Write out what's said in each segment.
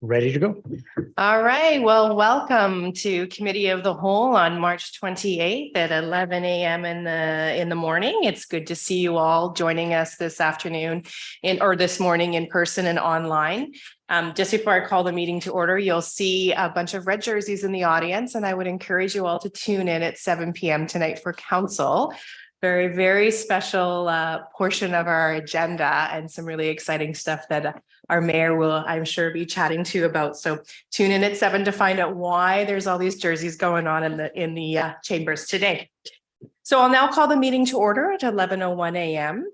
Ready to go. All right. Well, welcome to Committee of the Whole on March 28th at 11 a.m. in the morning. It's good to see you all joining us this afternoon or this morning in person and online. Just before I call the meeting to order, you'll see a bunch of red jerseys in the audience, and I would encourage you all to tune in at 7 p.m. tonight for council. Very, very special portion of our agenda and some really exciting stuff that our mayor will, I'm sure, be chatting to you about. So tune in at 7 to find out why there's all these jerseys going on in the chambers today. So I'll now call the meeting to order at 11:01 a.m.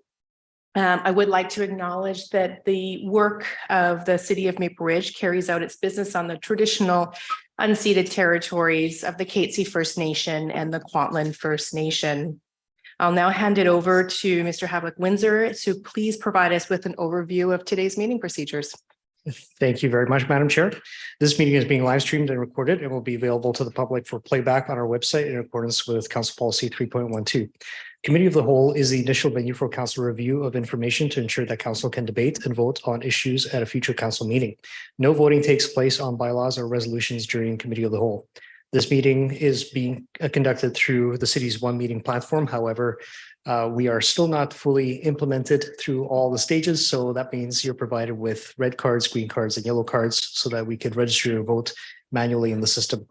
I would like to acknowledge that the work of the city of Maple Ridge carries out its business on the traditional unceded territories of the Katzie First Nation and the Kwantlen First Nation. I'll now hand it over to Mr. Havlik-Windsor to please provide us with an overview of today's meeting procedures. Thank you very much, Madam Chair. This meeting is being live streamed and recorded and will be available to the public for playback on our website in accordance with Council Policy 3.12. Committee of the Whole is the initial venue for council review of information to ensure that council can debate and vote on issues at a future council meeting. No voting takes place on bylaws or resolutions during Committee of the Whole. This meeting is being conducted through the city's One Meeting platform. However, we are still not fully implemented through all the stages. So that means you're provided with red cards, green cards, and yellow cards so that we could register your vote manually in the system.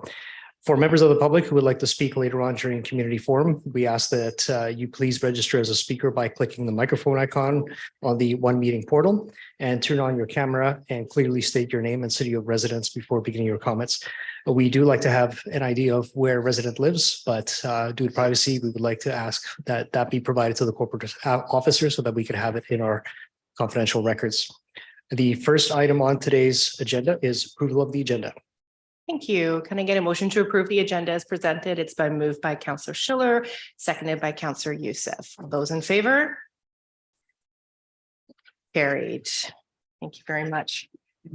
For members of the public who would like to speak later on during community forum, we ask that you please register as a speaker by clicking the microphone icon on the One Meeting portal and turn on your camera and clearly state your name and city of residence before beginning your comments. We do like to have an idea of where a resident lives, but due to privacy, we would like to ask that that be provided to the corporate officer so that we can have it in our confidential records. The first item on today's agenda is approval of the agenda. Thank you. Can I get a motion to approve the agenda as presented? It's been moved by Councillor Schiller, seconded by Councillor Youssef. All those in favor? Carried. Thank you very much.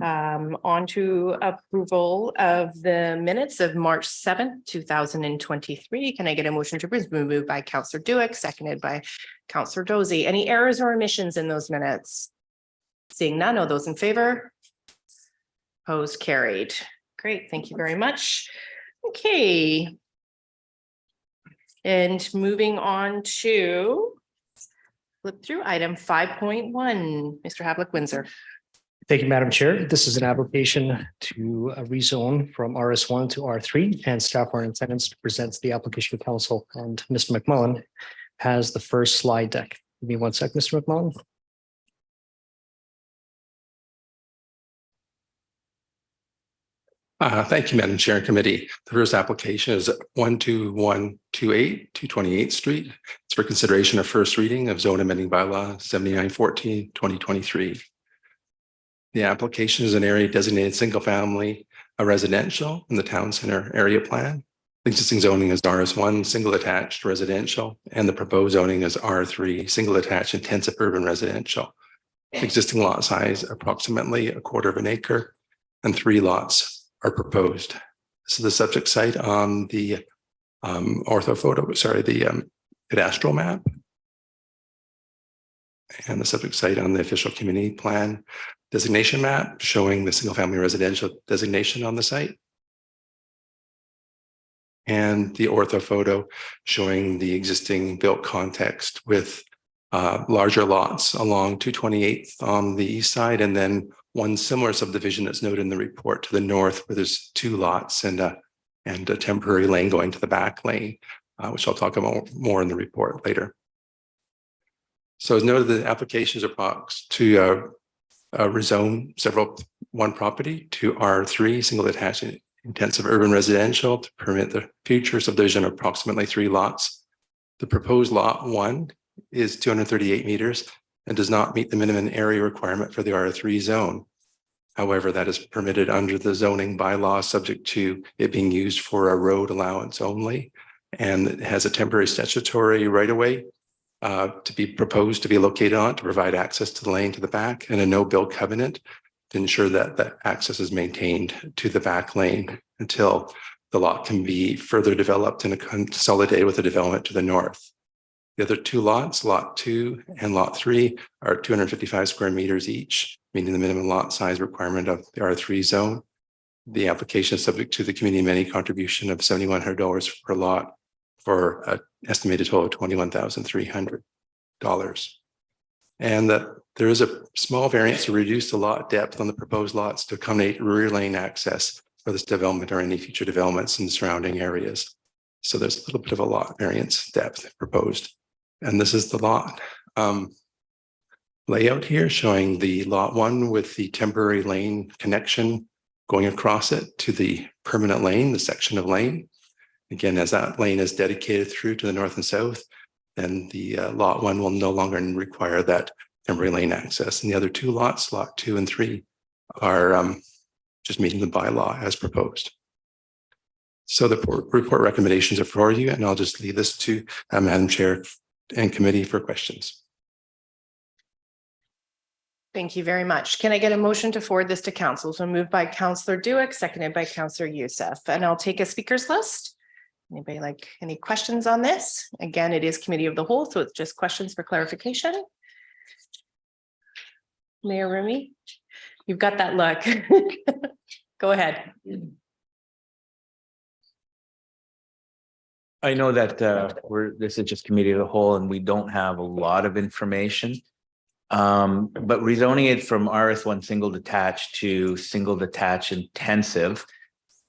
On to approval of the minutes of March 7th, 2023. Can I get a motion to approve? Moved by Councillor Duick, seconded by Councillor Dozy. Any errors or omissions in those minutes? Seeing none, all those in favor? Opposed, carried. Great, thank you very much. Okay. And moving on to flip through item 5.1, Mr. Havlik-Windsor. Thank you, Madam Chair. This is an application to rezone from RS1 to R3, and staff are in attendance to present the application to council. And Mr. McMullen has the first slide deck. Give me 1 sec, Mr. McMullen. Thank you, Madam Chair and Committee. The first application is 12128 228th Street. It's for consideration of first reading of zone amending bylaw 7914/2023. The application is an area designated single family residential in the town center area plan. The existing zoning is RS1 single attached residential, and the proposed zoning is R3 single attached intensive urban residential. Existing lot size approximately 1/4 acre, and 3 lots are proposed. This is the subject site on the cadastral map, and the subject site on the official community plan designation map showing the single family residential designation on the site, and the ortho photo showing the existing built context with larger lots along 228th on the east side, and then one similar subdivision that's noted in the report to the north where there's 2 lots and a temporary lane going to the back lane, which I'll talk about more in the report later. So as noted, the applications are to rezone one property to R3 single attached intensive urban residential to permit the future subdivision of approximately 3 lots. The proposed lot 1 is 238 meters and does not meet the minimum area requirement for the R3 zone. However, that is permitted under the zoning bylaw subject to it being used for a road allowance only, and it has a temporary statutory right-of-way to be proposed to be located on to provide access to the lane to the back, and a no-build covenant to ensure that that access is maintained to the back lane until the lot can be further developed and consolidated with the development to the north. The other two lots, lot 2 and lot 3, are 255 square meters each, meeting the minimum lot size requirement of the R3 zone. The application is subject to the community amenity contribution of $7,100 per lot for an estimated total of $21,300. And that there is a small variance to reduce the lot depth on the proposed lots to accommodate rear lane access for this development or any future developments in the surrounding areas. So there's a little bit of a lot variance depth proposed. And this is the lot layout here showing the lot 1 with the temporary lane connection going across it to the permanent lane, the section of lane. Again, as that lane is dedicated through to the north and south, then the lot 1 will no longer require that temporary lane access. And the other two lots, lot 2 and 3, are just meeting the bylaw as proposed. So the report recommendations are for you, and I'll just leave this to Madam Chair and committee for questions. Thank you very much. Can I get a motion to forward this to council? So moved by Councillor Duick, seconded by Councillor Youssef, and I'll take a speakers list. Anybody like any questions on this? Again, it is committee of the whole, so it's just questions for clarification. Mayor Remy, you've got that look. Go ahead. I know that this is just committee of the whole and we don't have a lot of information. But rezoning it from RS1 single detached to single detached intensive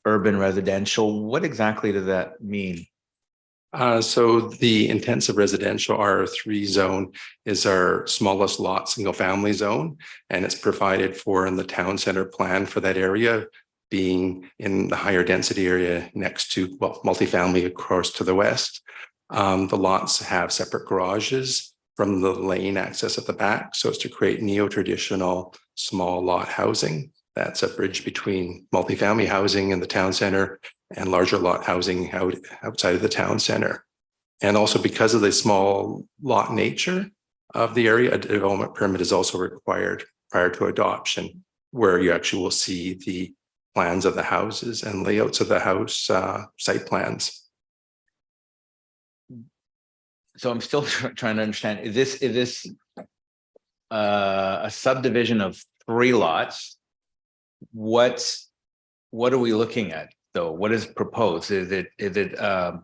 urban residential, what exactly does that mean? So the intensive residential R3 zone is our smallest lot single family zone, and it's provided for in the town center plan for that area, being in the higher density area next to, well, multifamily across to the west. The lots have separate garages from the lane access at the back. So it's to create neo-traditional small lot housing. That's a bridge between multifamily housing in the town center and larger lot housing outside of the town center. And also because of the small lot nature of the area, a development permit is also required prior to adoption, where you actually will see the plans of the houses and layouts of the house site plans. So I'm still trying to understand, is this a subdivision of 3 lots? What are we looking at though? What is proposed? Is it a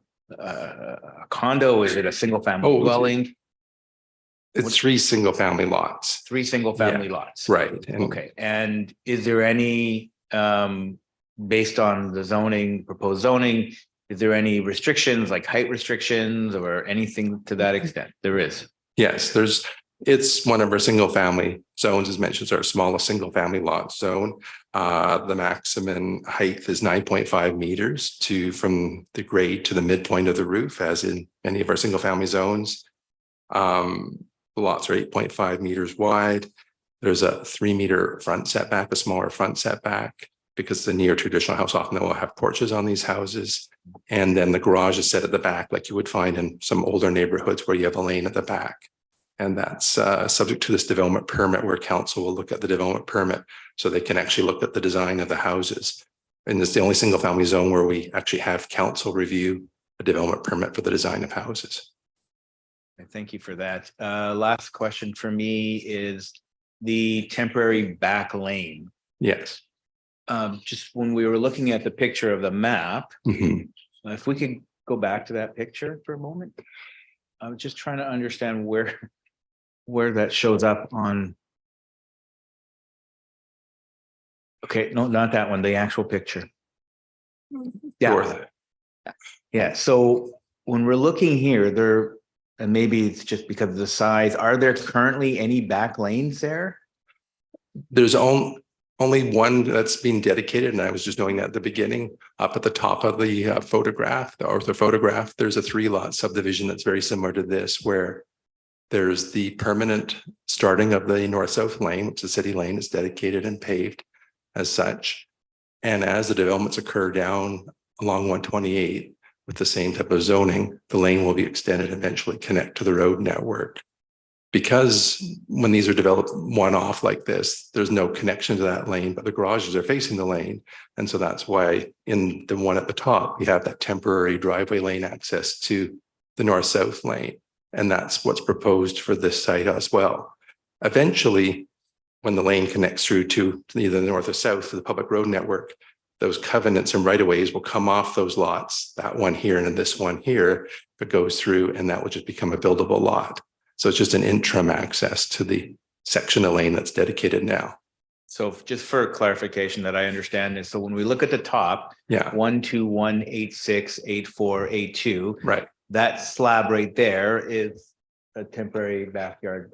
condo? Is it a single family dwelling? It's 3 single family lots. 3 single family lots. Right. And Okay. And is there any based on the zoning, proposed zoning, is there any restrictions like height restrictions or anything to that extent? There is. yes, it's one of our single family zones, as mentioned, our smallest single family lot zone. The maximum height is 9.5 meters from the grade to the midpoint of the roof, as in many of our single family zones. The lots are 8.5 meters wide. There's a 3-meter front setback, a smaller front setback, because the neo-traditional house often will have porches on these houses. And then the garage is set at the back, like you would find in some older neighborhoods where you have a lane at the back. And that's subject to this development permit, where council will look at the development permit so they can actually look at the design of the houses. And it's the only single family zone where we actually have council review a development permit for the design of houses. Thank you for that. Last question for me is the temporary back lane. Yes. Just when we were looking at the picture of the map, Mhm. if we could go back to that picture for a moment. I was just trying to understand where that shows up on. Okay, no, not that one, the actual picture. Yeah, North. yeah. So when we're looking here, and maybe it's just because of the size, are there currently any back lanes there? There's only one that's being dedicated, and I was just knowing that at the beginning, up at the top of the photograph, the ortho photograph, there's a 3-lot subdivision that's very similar to this, where there's the permanent starting of the north-south lane, which is city lane, is dedicated and paved as such. And as the developments occur down along 128 with the same type of zoning, the lane will be extended and eventually connect to the road network. because when these are developed one-off like this, there's no connection to that lane, but the garages are facing the lane. And so that's why in the one at the top, we have that temporary driveway lane access to the north-south lane. And that's what's proposed for this site as well. Eventually, when the lane connects through to either the north or south of the public road network, those covenants and right-of-ways will come off those lots, that one here and this one here, if it goes through, and that will just become a buildable lot. So it's just an interim access to the section of lane that's dedicated now. So just for clarification that I understand is, so when we look at the top, Yeah, 121868482, right. that slab right there is a temporary backyard.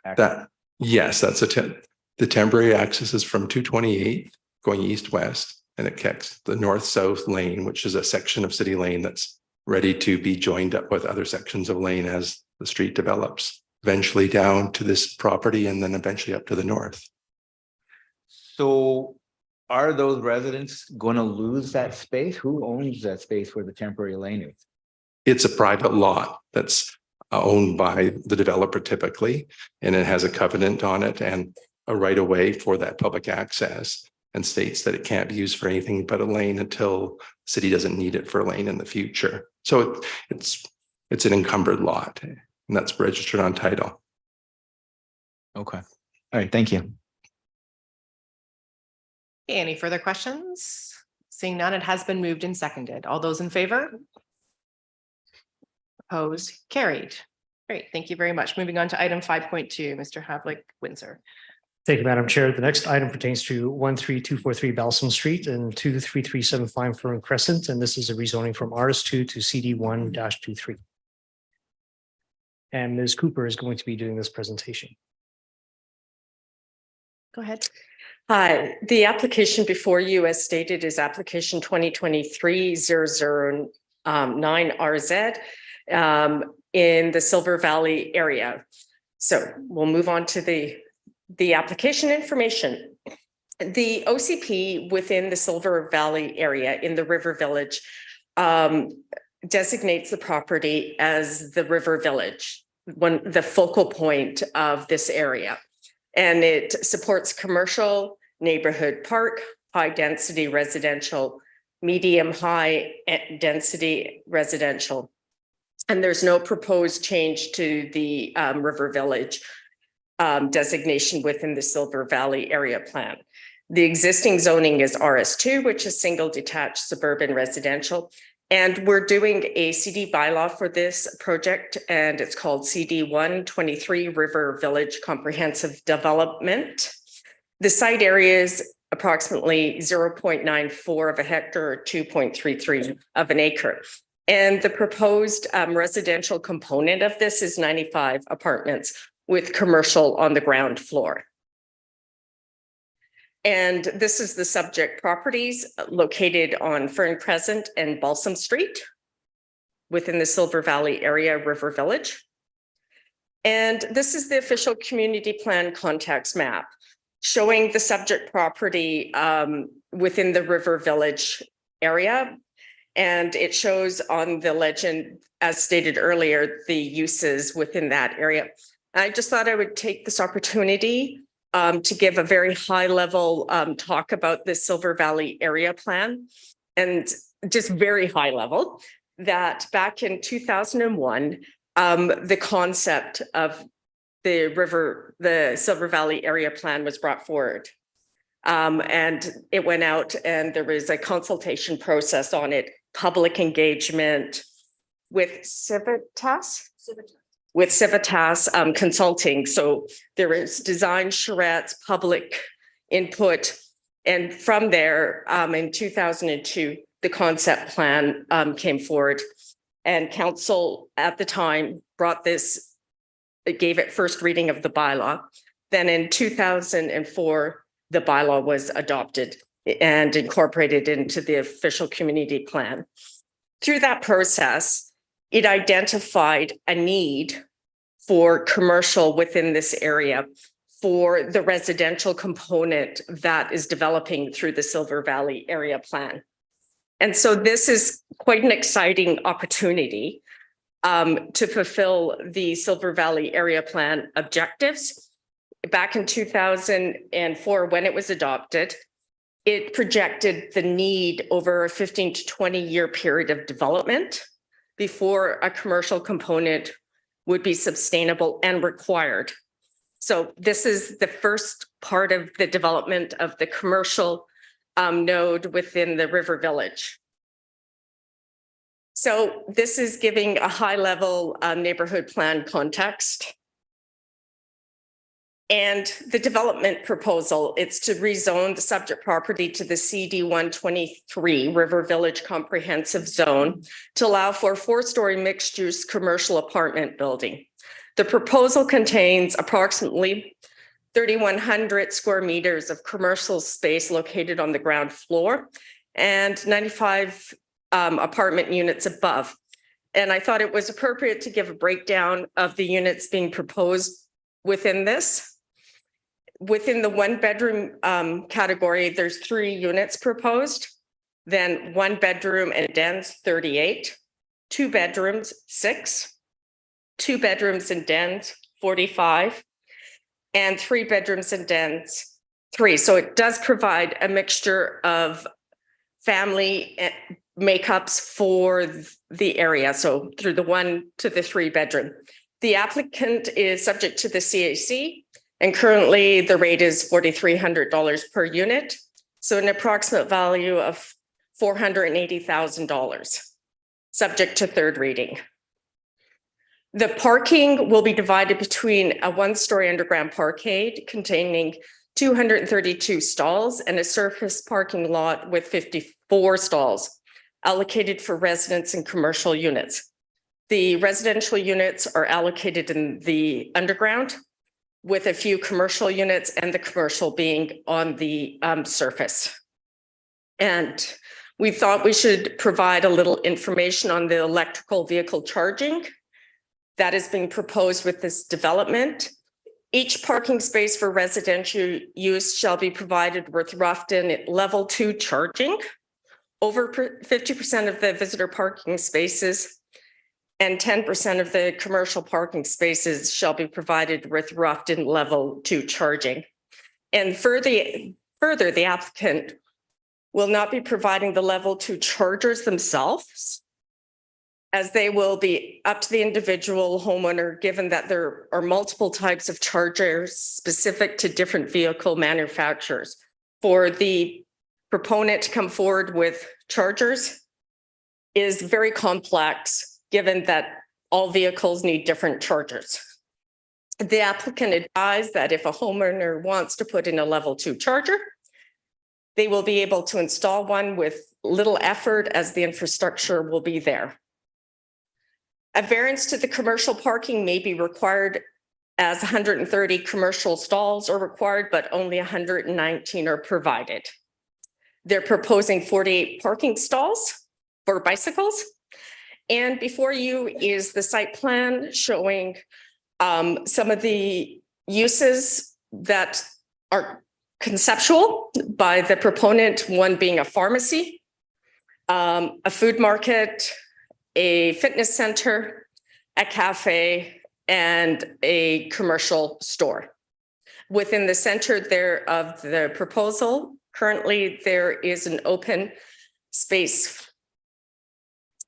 access. Yes, that's the temporary access is from 228 going east-west, and it connects the north-south lane, which is a section of city lane that's ready to be joined up with other sections of lane as the street develops, eventually down to this property and then eventually up to the north. So are those residents going to lose that space? Who owns that space where the temporary lane is? It's a private lot that's owned by the developer typically, and it has a covenant on it and a right of way for that public access, and states that it can't be used for anything but a lane until the city doesn't need it for a lane in the future. So it's an encumbered lot, and that's registered on title. Okay. All right. Thank you. Any further questions? Seeing none, it has been moved and seconded. All those in favor? Opposed, carried. Great, thank you very much. Moving on to item 5.2, Mr. Havlik Windsor. Thank you, Madam Chair. The next item pertains to 13243 Balsam Street and 23375 Fern Crescent, and this is a rezoning from RS2 to CD1-23. And Ms. Cooper is going to be doing this presentation. Go ahead. Hi, the application before you, as stated, is application 2023-009 RZ in the Silver Valley area. So we'll move on to the application information. The OCP within the Silver Valley area in the River Village designates the property as the River Village, the focal point of this area. And it supports commercial, neighborhood park, high density residential, medium high density residential. And there's no proposed change to the River Village designation within the Silver Valley area plan. The existing zoning is RS2, which is single detached suburban residential. And we're doing a CD bylaw for this project, and it's called CD1-23 River Village Comprehensive Development. The site area is approximately 0.94 of a hectare or 2.33 of an acre. And the proposed residential component of this is 95 apartments with commercial on the ground floor. And this is the subject properties located on Fern Crescent and Balsam Street within the Silver Valley area, River Village. And this is the official community plan context map showing the subject property within the River Village area. And it shows on the legend, as stated earlier, the uses within that area. I just thought I would take this opportunity to give a very high level talk about the Silver Valley area plan, and just very high level, that back in 2001, the concept of the Silver Valley area plan was brought forward. And it went out and there was a consultation process on it, public engagement with Civitas Consulting. So there is design charrettes, public input. And from there, in 2002, the concept plan came forward, and council at the time brought this, it gave it first reading of the bylaw. Then in 2004, the bylaw was adopted and incorporated into the official community plan. Through that process, it identified a need for commercial within this area for the residential component that is developing through the Silver Valley area plan. And so this is quite an exciting opportunity to fulfill the Silver Valley Area Plan objectives. Back in 2004, when it was adopted, it projected the need over a 15 to 20-year period of development before a commercial component would be sustainable and required. So this is the first part of the development of the commercial node within the River Village. So this is giving a high-level neighborhood plan context. And the development proposal, it's to rezone the subject property to the CD 123 River Village Comprehensive Zone to allow for a 4-story mixed-use commercial apartment building. The proposal contains approximately 3,100 square meters of commercial space located on the ground floor and 95 apartment units above. And I thought it was appropriate to give a breakdown of the units being proposed within this. Within the 1-bedroom category, there's 3 units proposed, then 1 bedroom and dens, 38, 2 bedrooms, 6, 2 bedrooms and dens, 45, and 3 bedrooms and dens, 3. So it does provide a mixture of family makeups for the area. So through the 1 to the 3 bedroom. The applicant is subject to the CAC, and currently the rate is $4,300 per unit. So an approximate value of $480,000, subject to third reading. The parking will be divided between a 1-story underground parkade containing 232 stalls and a surface parking lot with 54 stalls allocated for residents and commercial units. The residential units are allocated in the underground, with a few commercial units and the commercial being on the surface. And we thought we should provide a little information on the electrical vehicle charging that is being proposed with this development. Each parking space for residential use shall be provided with Roughton level 2 charging. Over 50% of the visitor parking spaces and 10% of the commercial parking spaces shall be provided with Roughton level 2 charging. And further, the applicant will not be providing the level 2 chargers themselves, as they will be up to the individual homeowner, given that there are multiple types of chargers specific to different vehicle manufacturers. For the proponent to come forward with chargers is very complex, given that all vehicles need different chargers. The applicant advised that if a homeowner wants to put in a level 2 charger, they will be able to install one with little effort, as the infrastructure will be there. A variance to the commercial parking may be required, as 130 commercial stalls are required, but only 119 are provided. They're proposing 48 parking stalls for bicycles. And before you is the site plan showing some of the uses that are conceptual by the proponent, one being a pharmacy, a food market, a fitness center, a cafe, and a commercial store. Within the center there of the proposal, currently there is an open space.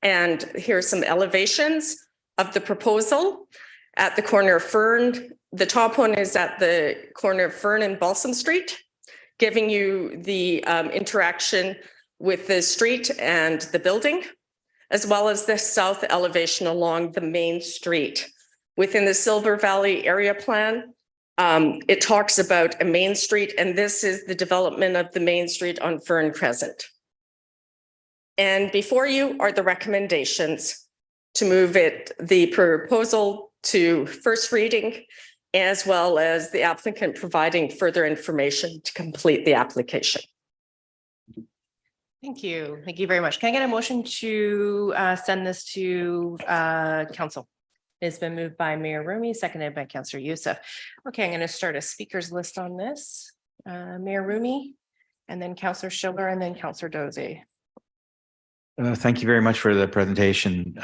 And here's some elevations of the proposal at the corner of Fern. The top one is at the corner of Fern and Balsam Street, giving you the interaction with the street and the building, as well as the south elevation along the main street. Within the Silver Valley Area Plan, it talks about a main street, and this is the development of the main street on Fern Crescent. And before you are the recommendations to move the proposal to first reading, as well as the applicant providing further information to complete the application. Thank you. Thank you very much. Can I get a motion to send this to council? It's been moved by Mayor Rumi, seconded by Councillor Youssef. Okay, I'm going to start a speakers list on this. Mayor Rumi, and then Councillor Schiller, and then Councillor Dozie. Thank you very much for the presentation.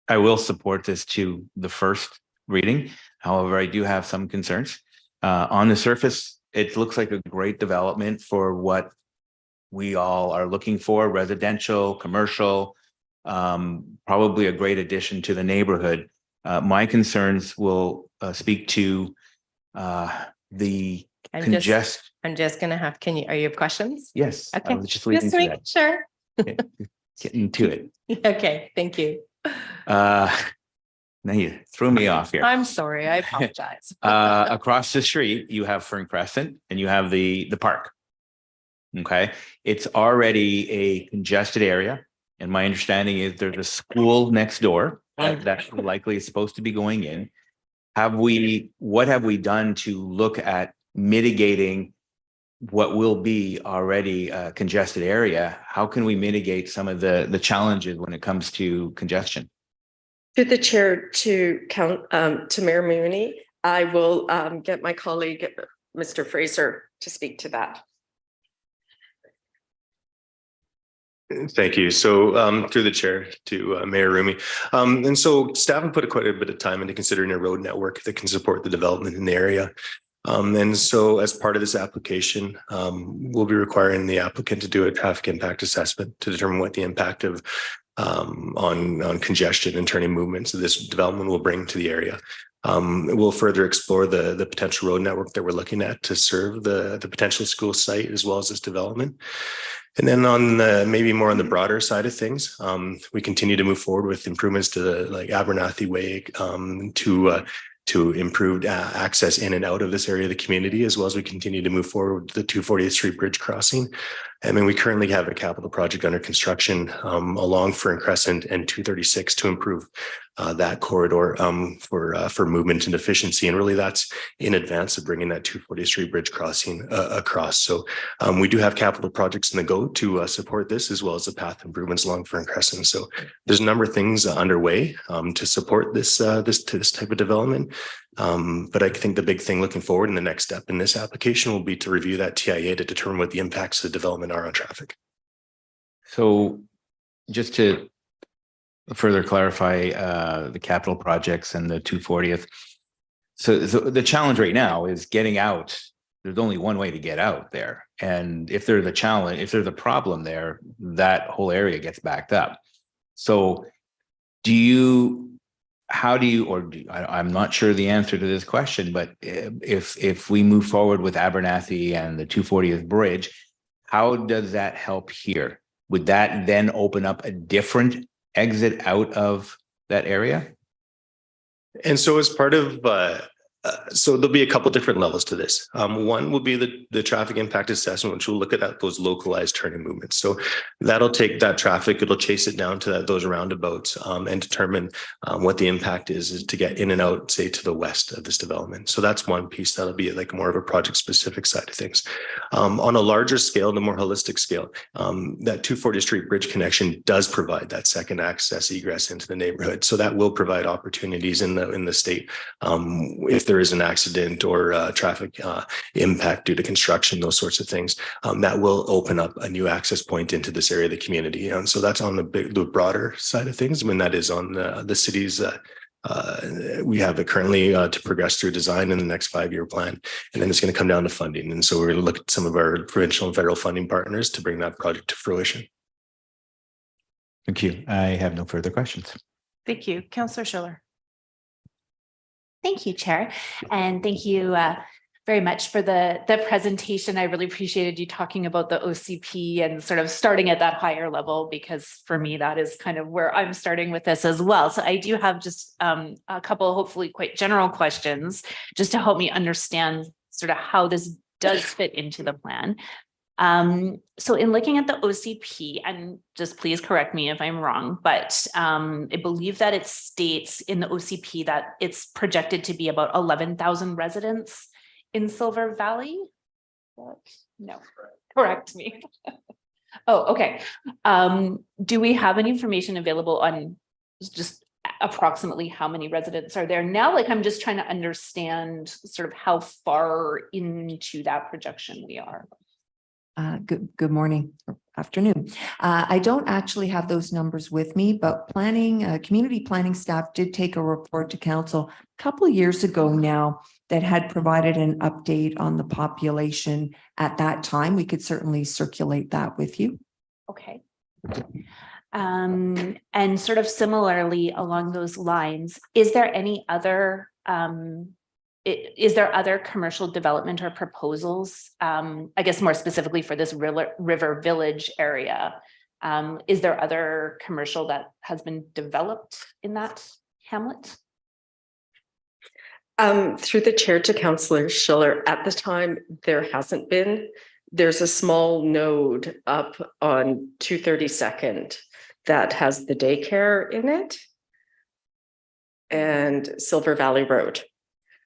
I will support this to the first reading. However, I do have some concerns. On the surface, it looks like a great development for what we all are looking for, residential, commercial, probably a great addition to the neighborhood. My concerns will speak to the I'm just gonna have, are you have questions? Yes, I Okay, was just leading just to making that. sure. Getting to it. Okay, thank you. Now you threw me off here. I'm sorry, I apologize. Across the street, you have Fern Crescent and you have the park. Okay, it's already a congested area. And my understanding is there's a school next door that likely is supposed to be going in. What have we done to look at mitigating what will be already a congested area? How can we mitigate some of the challenges when it comes to congestion? To the chair, to Mayor Mooney, I will get my colleague, Mr. Fraser, to speak to that. Thank you. So through the chair to Mayor Rumi. And so staff have put quite a bit of time into considering a road network that can support the development in the area. And so as part of this application, we'll be requiring the applicant to do a traffic impact assessment to determine what the impact of on congestion and turning movements of this development will bring to the area. We'll further explore the potential road network that we're looking at to serve the potential school site as well as this development. And then on maybe more on the broader side of things, we continue to move forward with improvements to the Abernathy Way to improved access in and out of this area of the community, as well as we continue to move forward with the 240th Street Bridge crossing. I mean, we currently have a capital project under construction along Fern Crescent and 236 to improve that corridor for movement and efficiency. And really that's in advance of bringing that 240th Street Bridge crossing across. So we do have capital projects in the go to support this, as well as the path improvements along Fern Crescent. So there's a number of things underway to support this type of development. But I think the big thing looking forward and the next step in this application will be to review that TIA to determine what the impacts of the development are on traffic. So just to further clarify the capital projects and the 240th. So the challenge right now is getting out. There's only one way to get out there. And if there's a problem there, that whole area gets backed up. So I'm not sure the answer to this question, but if we move forward with Abernathy and the 240th Bridge, how does that help here? Would that then open up a different exit out of that area? And so as part of so there'll be a couple different levels to this. One will be the traffic impact assessment, which will look at those localized turning movements. So that'll take that traffic, it'll chase it down to those roundabouts and determine what the impact is to get in and out, say, to the west of this development. So that's one piece that'll be like more of a project specific side of things. On a larger scale, the more holistic scale, that 240th Street Bridge connection does provide that second access egress into the neighborhood. So that will provide opportunities in the state if there is an accident or traffic impact due to construction, those sorts of things, that will open up a new access point into this area of the community. And so that's on the broader side of things. I mean, that is on the city's, we have it currently to progress through design in the next 5-year plan. And then it's going to come down to funding. And so we're going to look at some of our provincial and federal funding partners to bring that project to fruition. Thank you. I have no further questions. Thank you. Councillor Schiller. Thank you, Chair. And thank you very much for the presentation. I really appreciated you talking about the OCP and sort of starting at that higher level, because for me, that is kind of where I'm starting with this as well. So I do have just a couple, hopefully quite general questions, just to help me understand sort of how this does fit into the plan. So in looking at the OCP, and just please correct me if I'm wrong, but I believe that it states in the OCP that it's projected to be about 11,000 residents in Silver Valley. No, correct me. Oh, okay. Do we have any information available on just approximately how many residents are there now? Like, I'm just trying to understand sort of how far into that projection we are. Good morning. afternoon. I don't actually have those numbers with me, but community planning staff did take a report to council a couple of years ago now that had provided an update on the population at that time. We could certainly circulate that with you. Okay. And sort of similarly along those lines, is there any other is there other commercial development or proposals? I guess more specifically for this River Village area. Is there other commercial that has been developed in that hamlet? Through the chair to Councillor Schiller, at the time, there hasn't been. There's a small node up on 232nd that has the daycare in it and Silver Valley Road.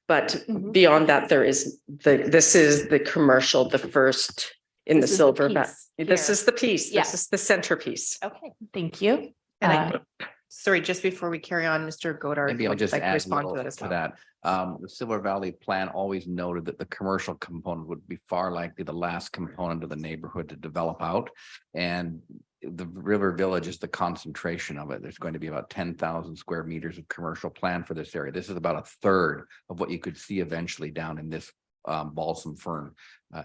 But beyond that, this is the commercial, the first in the Silver Valley. This is the piece. This is the centerpiece. Okay, thank you. And sorry, just before we carry on, Mr. Godard. Maybe I'll would just like to add a respond little as to well. that. The Silver Valley plan always noted that the commercial component would be far likely the last component of the neighborhood to develop out. And the River Village is the concentration of it. There's going to be about 10,000 square meters of commercial plan for this area. This is about a third of what you could see eventually down in this balsam fern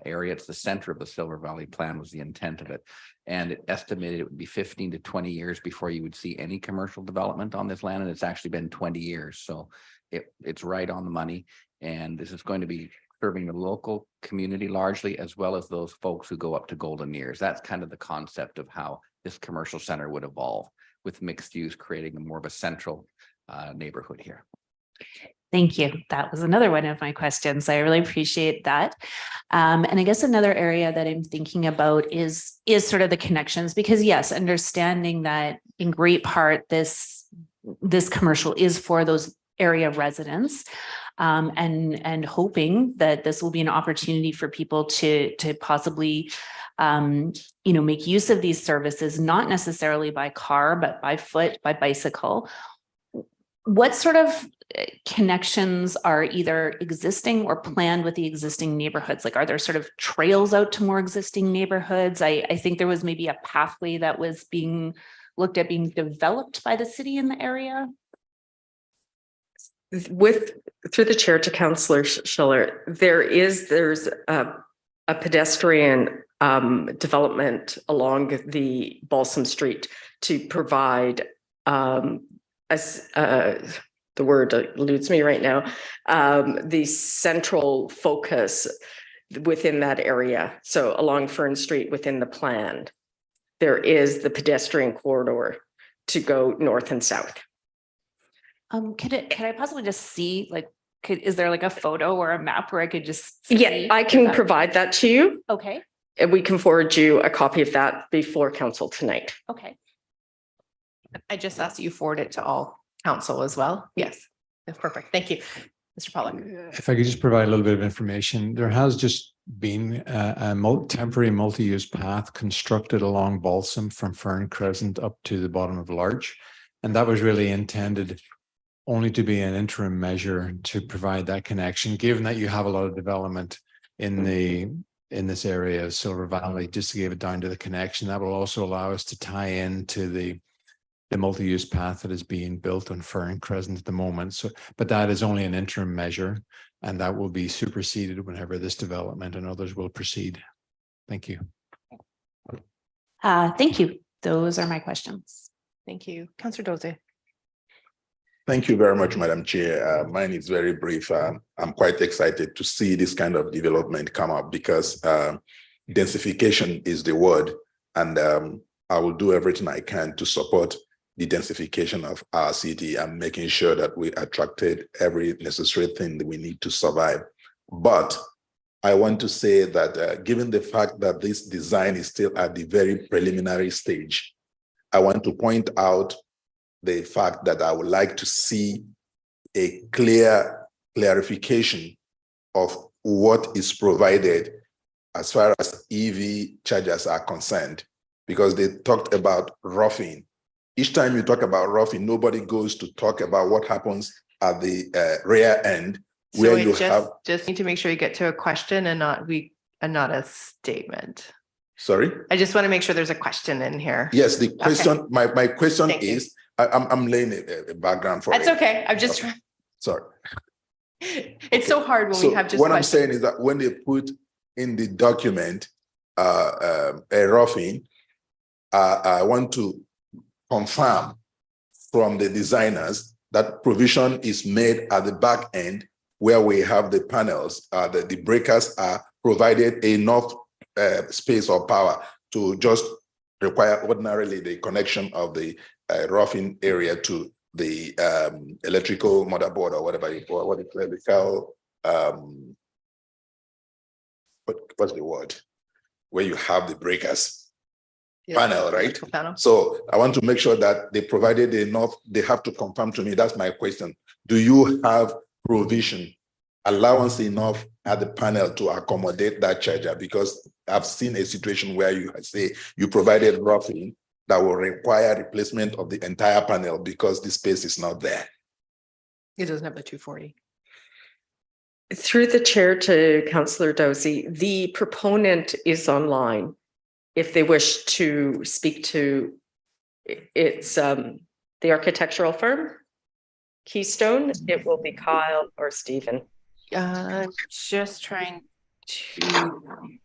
area. It's the center of the Silver Valley plan was the intent of it. And it estimated it would be 15 to 20 years before you would see any commercial development on this land. And it's actually been 20 years. So it's right on the money. And this is going to be serving the local community largely, as well as those folks who go up to Golden Ears. That's kind of the concept of how this commercial center would evolve, with mixed use creating more of a central neighborhood here. Thank you. That was another one of my questions. I really appreciate that. And I guess another area that I'm thinking about is sort of the connections, because yes, understanding that in great part, this commercial is for those area residents, and hoping that this will be an opportunity for people to possibly make use of these services, not necessarily by car, but by foot, by bicycle. What sort of connections are either existing or planned with the existing neighborhoods? Like, are there sort of trails out to more existing neighborhoods? I think there was maybe a pathway that was being looked at being developed by the city in the area. Through the chair to Councillor Schiller, there's a pedestrian development along the Balsam Street to provide the word eludes me right now, the central focus within that area. So along Fern Street within the plan, there is the pedestrian corridor to go north and south. Could I possibly just see, like, is there like a photo or a map where I could just see? Yeah, I can provide that to you. Okay. And we can forward you a copy of that before council tonight. Okay. I just asked you forward it to all council as well. Yes, that's perfect. Thank you. Mr. Pollock. If I could just provide a little bit of information, there has just been a temporary multi-use path constructed along Balsam from Fern Crescent up to the bottom of Larch. And that was really intended only to be an interim measure to provide that connection, given that you have a lot of development in this area of Silver Valley, just to give it down to the connection. That will also allow us to tie into the multi-use path that is being built on Fern Crescent at the moment. So, but that is only an interim measure, and that will be superseded whenever this development and others will proceed. Thank you. Thank you. Those are my questions. Thank you. Councillor Doze. Thank you very much, Madam Chair. Mine is very brief. I'm quite excited to see this kind of development come up because densification is the word, and I will do everything I can to support the densification of our city and making sure that we attracted every necessary thing that we need to survive. But I want to say that given the fact that this design is still at the very preliminary stage, I want to point out the fact that I would like to see a clarification of what is provided as far as EV chargers are concerned, because they talked about roughing. Each time you talk about roughing, nobody goes to talk about what happens at the rear end, where you just need to make sure you get to a question and not a statement. Sorry? I just want to make sure there's a question in here. Yes, the question, my question Thank you. is, I'm laying a background for it. That's okay. I'm just, Sorry. it's so hard when we So have just what I'm questions. saying is that when they put in the document a roughing, I want to confirm from the designers that provision is made at the back end where we have the panels, the breakers are provided enough space or power to just require ordinarily the connection of the roughing area to the electrical motherboard or whatever you call what they call what's the word where you have the breakers panel, right? Electrical panel. So I want to make sure that they provided enough. They have to confirm to me. That's my question. Do you have provision, allowance enough at the panel to accommodate that charger? Because I've seen a situation where you say you provided roughing that will require replacement of the entire panel because the space is not there. It doesn't have the 240. Through the chair to Councillor Dozy, the proponent is online. If they wish to speak to it's the architectural firm, Keystone, it will be Kyle or Stephen. Just trying to.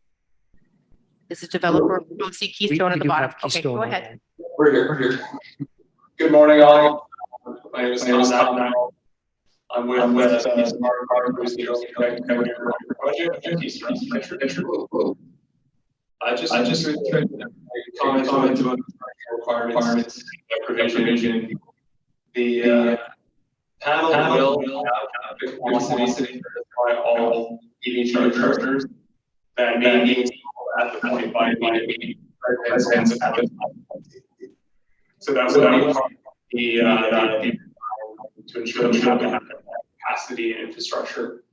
Is it developer? Oh, see Keystone at the do bottom. have Okay, Keystone go on ahead. We're good. Good morning, all. My name is Tom. I'm with Smart Group, the project, Keystone Venture. I just comment about the requirements, provision. The panel will have capacity by all EV chargers that may be at the point by residents at the time. So that would be to ensure that we have the capacity and infrastructure.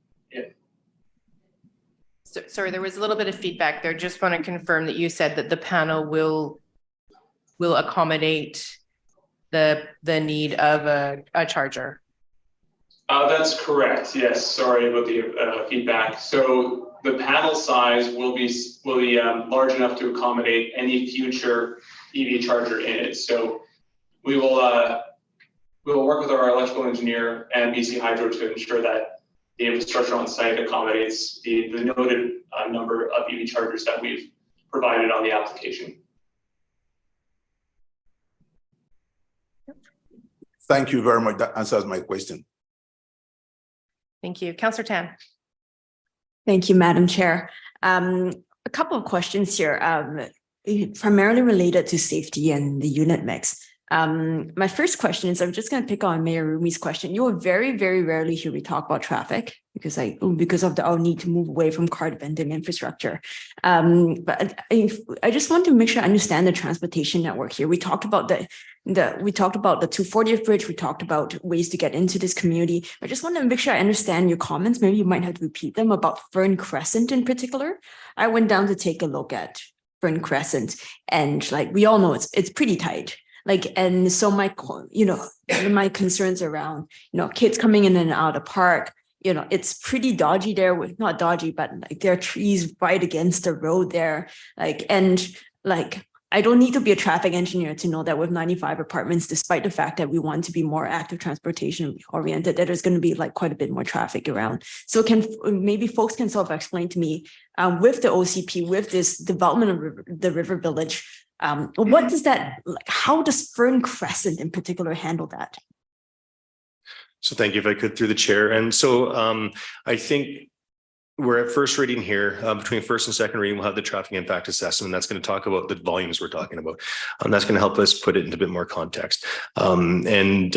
So, sorry, there was a little bit of feedback there. Just want to confirm that you said that the panel will accommodate the need of a charger. That's correct. Yes. Sorry about the feedback. So the panel size will be large enough to accommodate any future EV charger in it. So we will work with our electrical engineer and BC Hydro to ensure that the infrastructure on site accommodates the noted number of EV chargers that we've provided on the application. Thank you very much. That answers my question. Thank you. Councillor Tan. Thank you, Madam Chair. A couple of questions here, primarily related to safety and the unit mix. My first question is, I'm just going to pick on Mayor Rumi's question. You will very, very rarely hear me talk about traffic because of our need to move away from car dependent infrastructure. But I just want to make sure I understand the transportation network here. We talked about the 240th bridge. We talked about ways to get into this community. I just want to make sure I understand your comments. Maybe you might have to repeat them about Fern Crescent in particular. I went down to take a look at Fern Crescent, and like we all know, it's pretty tight. And so my concerns around, kids coming in and out of the park, it's pretty dodgy there with not dodgy, but there are trees right against the road there. I don't need to be a traffic engineer to know that with 95 apartments, despite the fact that we want to be more active transportation oriented, that there's going to be quite a bit more traffic around. So maybe folks can sort of explain to me with the OCP, with this development of the River Village, what does that, how does Fern Crescent in particular handle that? So thank you, if I could, through the chair. And so I think we're at first reading here. Between first and second reading, we'll have the traffic impact assessment. That's going to talk about the volumes we're talking about. That's going to help us put it into a bit more context. And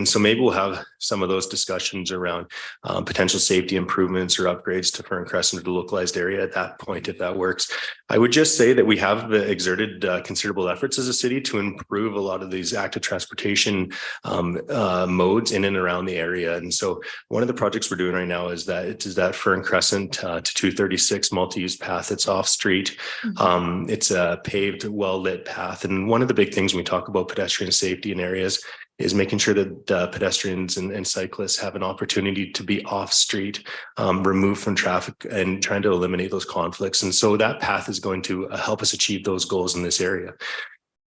so maybe we'll have some of those discussions around potential safety improvements or upgrades to Fern Crescent or the localized area at that point, if that works. I would just say that we have exerted considerable efforts as a city to improve a lot of these active transportation modes in and around the area. And so one of the projects we're doing right now is that Fern Crescent to 236 multi-use path. It's off street. It's a paved, well-lit path. And one of the big things when we talk about pedestrian safety in areas is making sure that pedestrians and cyclists have an opportunity to be off street, removed from traffic, and trying to eliminate those conflicts. And so that path is going to help us achieve those goals in this area.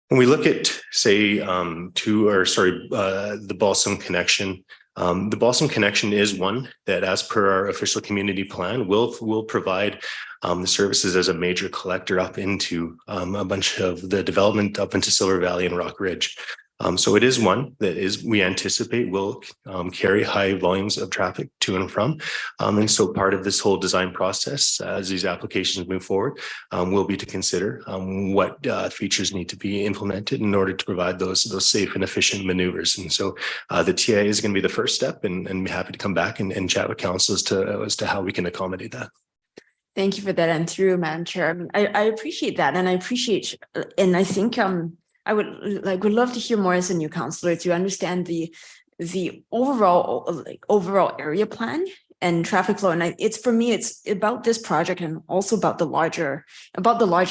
When we look at, say, the Balsam connection, the Balsam connection is one that, as per our official community plan, will provide the services as a major collector up into a bunch of the development up into Silver Valley and Rock Ridge. So it is one that we anticipate will carry high volumes of traffic to and from. And so part of this whole design process, as these applications move forward, will be to consider what features need to be implemented in order to provide those safe and efficient maneuvers. And so the TIA is going to be the first step, and be happy to come back and chat with council as to how we can accommodate that. Thank you for that, and through Madam Chair. I appreciate that, and I think I would love to hear more as a new councillor to understand the overall area plan and traffic flow. And for me, it's about this project and also about the larger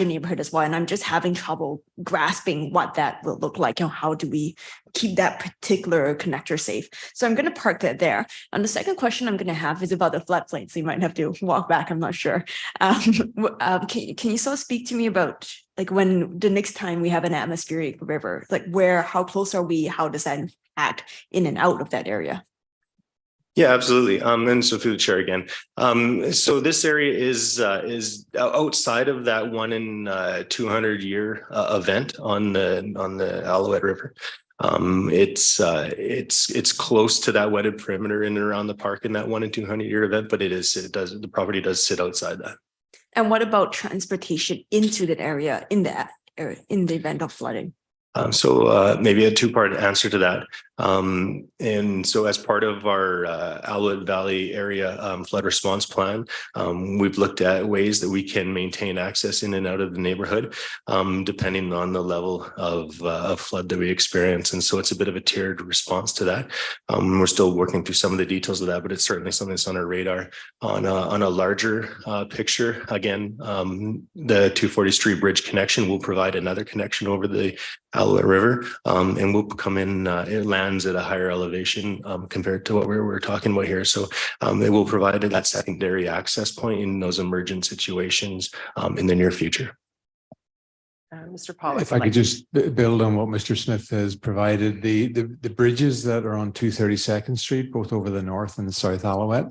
neighborhood as well. And I'm just having trouble grasping what that will look like and how do we keep that particular connector safe. So I'm going to park that there. And the second question I'm going to have is about the floodplain. So you might have to walk back. I'm not sure. Can you sort of speak to me about like when the next time we have an atmospheric river, like how close are we? How does that impact in and out of that area? Yeah, absolutely. And so through the chair again. So this area is outside of that 1 in 200 year event on the Alouette River. It's close to that wetted perimeter in and around the park in that 1 in 200 year event, but the property does sit outside that. And what about transportation into that area in the event of flooding? So maybe a two-part answer to that. And so as part of our Alouette Valley area flood response plan, we've looked at ways that we can maintain access in and out of the neighborhood, depending on the level of flood that we experience. And so it's a bit of a tiered response to that. We're still working through some of the details of that, but it's certainly something that's on our radar. On a larger picture, again, the 240 Street Bridge connection will provide another connection over the Alouette River, and will come in, it lands at a higher elevation compared to what we're talking about here. So it will provide that secondary access point in those emergent situations in the near future. Mr. Pollock. If I could just build on what Mr. Smith has provided, the bridges that are on 232nd Street, both over the north and the south Alouette,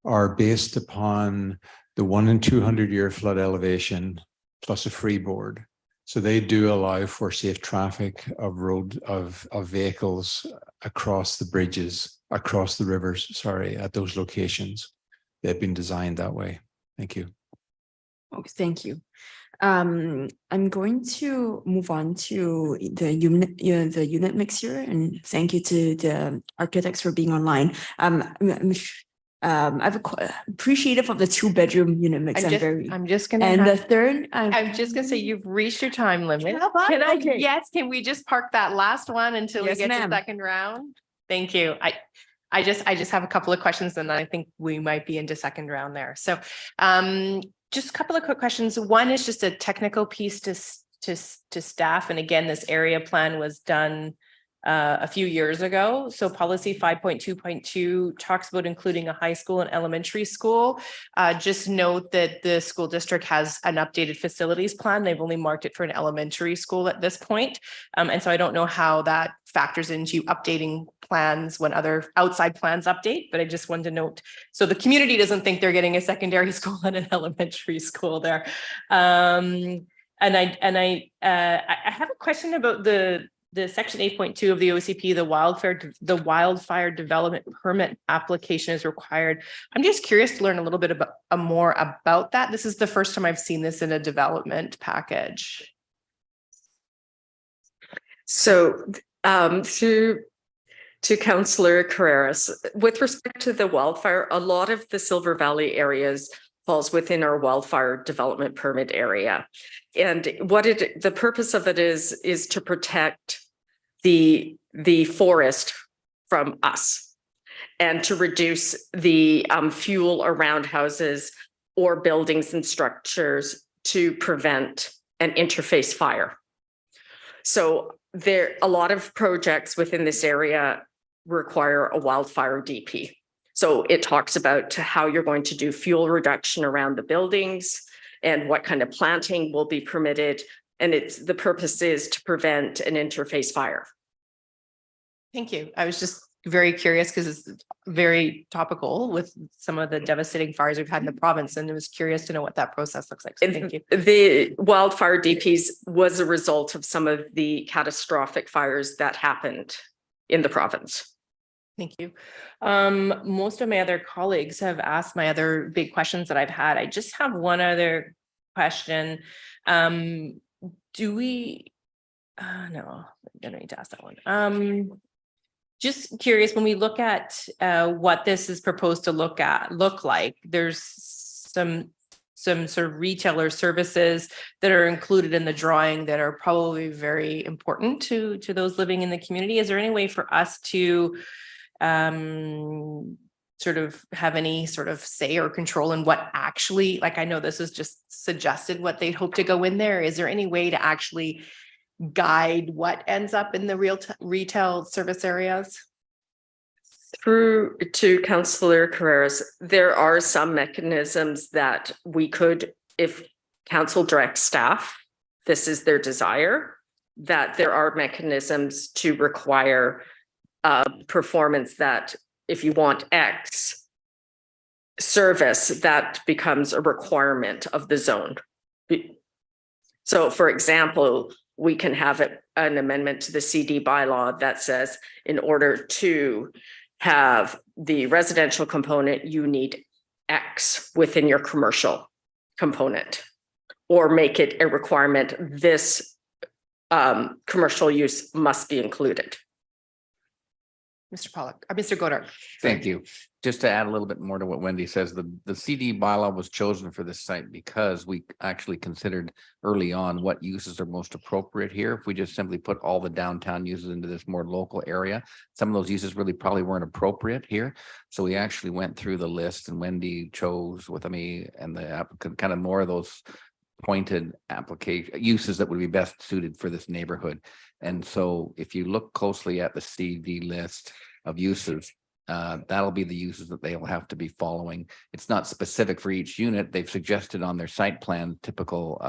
are based upon the 1 in 200 year flood elevation plus a freeboard. So they do allow for safe traffic of vehicles across the bridges, across the rivers, at those locations. They've been designed that way. Thank you. Okay, thank you. I'm going to move on to the unit mix here, and thank you to the architects for being online. I'm appreciative of the 2-bedroom unit mix. I'm just gonna. And the third, I'm just gonna say you've reached your time limit. Can we just park that last one until we get to the second round? Thank you. I just have a couple of questions, and then I think we might be into second round there. So, just a couple of quick questions. One is just a technical piece to staff, and again, this area plan was done a few years ago. So policy 5.2.2 talks about including a high school and elementary school. Just note that the school district has an updated facilities plan. They've only marked it for an elementary school at this point. And so I don't know how that factors into updating plans when other outside plans update, but I just wanted to note. So the community doesn't think they're getting a secondary school and an elementary school there. And I have a question about the section 8.2 of the OCP, the wildfire development permit application is required. I'm just curious to learn a little bit more about that. This is the first time I've seen this in a development package. So to Councillor Carreras, with respect to the wildfire, a lot of the Silver Valley areas falls within our wildfire development permit area. And the purpose of it is to protect the forest from us and to reduce the fuel around houses or buildings and structures to prevent an interface fire. So a lot of projects within this area require a wildfire DP. So it talks about how you're going to do fuel reduction around the buildings and what kind of planting will be permitted. And the purpose is to prevent an interface fire. Thank you. I was just very curious because it's very topical with some of the devastating fires we've had in the province, and I was curious to know what that process looks like. So thank you. The wildfire DPs was a result of some of the catastrophic fires that happened in the province. Thank you. Most of my other colleagues have asked my other big questions that I've had. I just have one other question. Do we, no, I don't need to ask that one. Just curious, when we look at what this is proposed to look like, there's some sort of retailer services that are included in the drawing that are probably very important to those living in the community. Is there any way for us to sort of have any sort of say or control in what actually, like, I know this is just suggested what they'd hope to go in there. Is there any way to actually guide what ends up in the retail service areas? Through to Councillor Carreras, there are some mechanisms that we could, if council directs staff, this is their desire, that there are mechanisms to require performance that if you want X service, that becomes a requirement of the zone. So for example, we can have an amendment to the CD bylaw that says in order to have the residential component, you need X within your commercial component, or make it a requirement this commercial use must be included. Mr. Pollock, Mr. Godard. Thank you. Just to add a little bit more to what Wendy says, the CD bylaw was chosen for this site because we actually considered early on what uses are most appropriate here. If we just simply put all the downtown uses into this more local area, some of those uses really probably weren't appropriate here. So we actually went through the list, and Wendy chose with me and the applicant kind of more of those pointed application uses that would be best suited for this neighborhood. And so if you look closely at the CD list of uses, that'll be the uses that they will have to be following. It's not specific for each unit. They've suggested on their site plan typical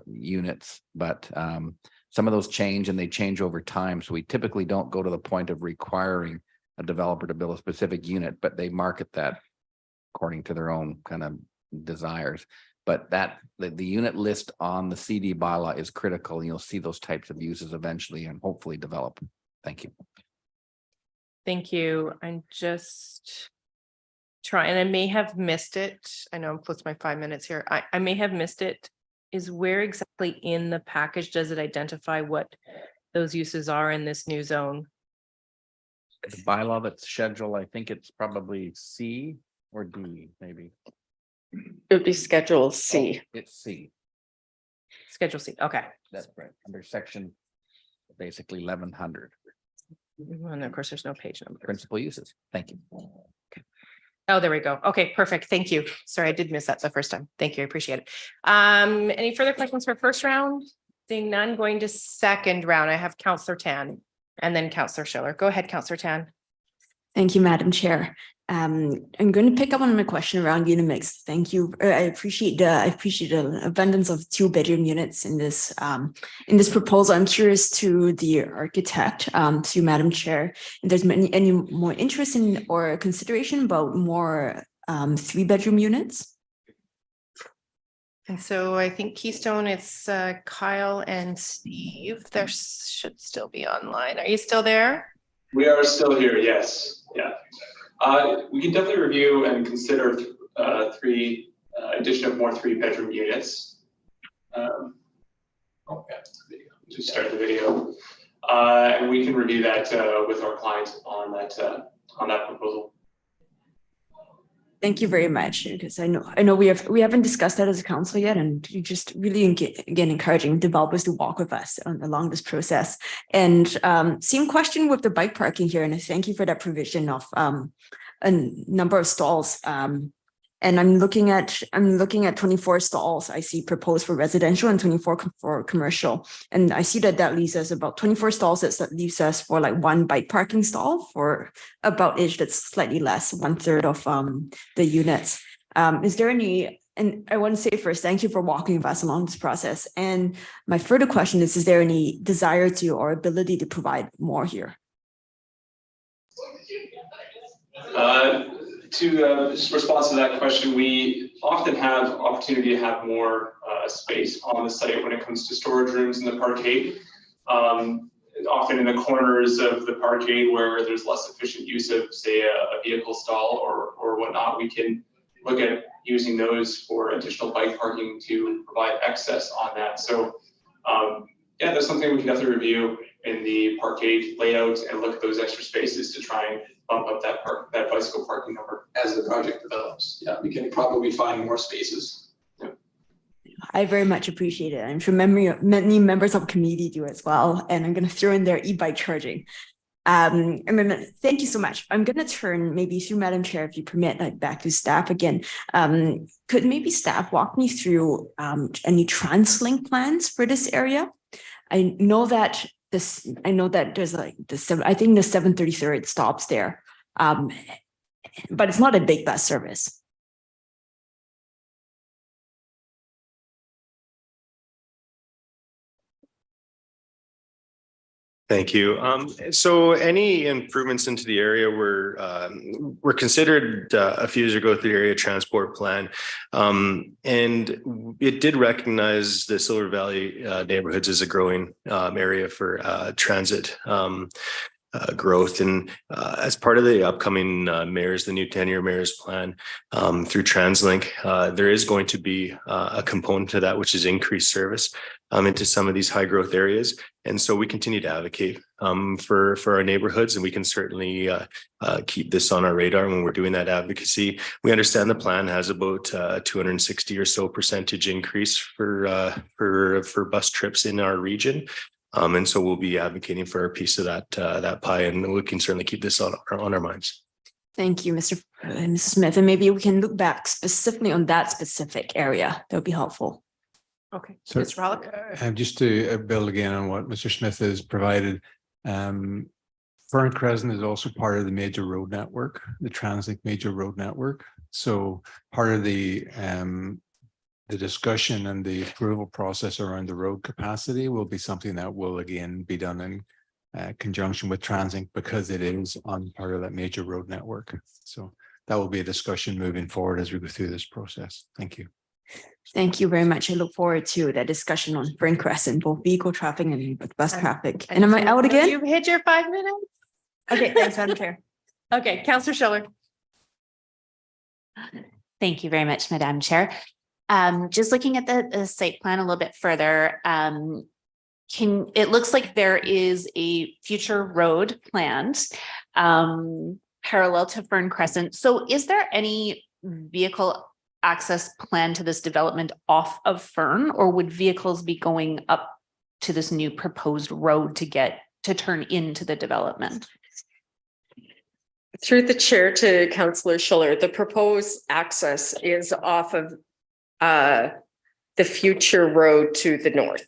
units, but some of those change, and they change over time. So we typically don't go to the point of requiring a developer to build a specific unit, but they market that according to their own kind of desires. But the unit list on the CD bylaw is critical. You'll see those types of uses eventually and hopefully develop. Thank you. Thank you. I'm just trying, and I may have missed it. I know I'm close to my 5 minutes here. I may have missed it. Is where exactly in the package does it identify what those uses are in this new zone? The bylaw that's scheduled, I think it's probably C or D, maybe. It would be Schedule C. Oh, it's C. Schedule C. Okay. That's right. Under section, basically 1100. And of course, there's no page number. Principal uses. Thank you. Okay. Oh, there we go. Okay, perfect. Thank you. Sorry, I did miss that the first time. Thank you. I appreciate it. Any further questions for first round? Seeing none, going to second round. I have Councillor Tan and then Councillor Schiller. Go ahead, Councillor Tan. Thank you, Madam Chair. I'm going to pick up on my question around unit mix. Thank you. I appreciate the abundance of 2-bedroom units in this proposal. I'm curious to the architect, to Madam Chair, if there's any more interest in or consideration about more 3-bedroom units. And so I think Keystone, it's Kyle and Steve. They should still be online. Are you still there? We are still here. Yes. Yeah. We can definitely review and consider addition of more 3-bedroom units. Just start the video, and we can review that with our client on that proposal. Thank you very much, because I know we haven't discussed that as a council yet, and you just really again encouraging developers to walk with us along this process. And same question with the bike parking here, and I thank you for that provision of a number of stalls And I'm looking at 24 stalls I see proposed for residential and 24 for commercial. And I see that leaves us about 24 stalls. That leaves us for like one bike parking stall for about that's slightly less, 1/3 of the units. Is there any, and I want to say first, thank you for walking with us along this process. And my further question is there any desire to or ability to provide more here? To just respond to that question, we often have opportunity to have more space on the site when it comes to storage rooms in the parkade. Often in the corners of the parkade where there's less efficient use of, say, a vehicle stall or whatnot, we can look at using those for additional bike parking to provide access on that. So yeah, that's something we can definitely review in the parkade layout and look at those extra spaces to try and bump up that bicycle parking number as the project develops. Yeah, we can probably find more spaces. Yeah. I very much appreciate it. I'm sure many members of the committee do as well. And I'm going to throw in their e-bike charging. And then thank you so much. I'm going to turn maybe through Madam Chair, if you permit, like back to staff again. Could maybe staff walk me through any TransLink plans for this area? I know that there's like I think the 733rd stops there, but it's not a big bus service. Thank you. So any improvements into the area were considered a few years ago through the area transport plan. And it did recognize the Silver Valley neighborhoods as a growing area for transit growth. And as part of the upcoming the new 10-year mayor's plan through TransLink, there is going to be a component to that, which is increased service into some of these high growth areas. And so we continue to advocate for our neighborhoods, and we can certainly keep this on our radar when we're doing that advocacy. We understand the plan has about 260 or so percentage increase for bus trips in our region. And so we'll be advocating for a piece of that pie, and we can certainly keep this on our minds. Thank you, Mr. Mrs. Smith. And maybe we can look back specifically on that specific area. That would be helpful. Okay, So, Mr. Rollick. just to build again on what Mr. Smith has provided, Fern Crescent is also part of the major road network, the TransLink major road network. So part of the discussion and the approval process around the road capacity will be something that will again be done in conjunction with TransLink, because it is on part of that major road network. So that will be a discussion moving forward as we go through this process. Thank you. Thank you very much. I look forward to that discussion on Fern Crescent, both vehicle traffic and bus traffic. And am I out again? You've hit your 5 minutes. Okay, thanks, Madam Chair. Okay, Councillor Schiller. Thank you very much, Madam Chair. Just looking at the site plan a little bit further, it looks like there is a future road planned parallel to Fern Crescent. So is there any vehicle access plan to this development off of Fern, or would vehicles be going up to this new proposed road to turn into the development? Through the chair to Councillor Schiller, the proposed access is off of the future road to the north.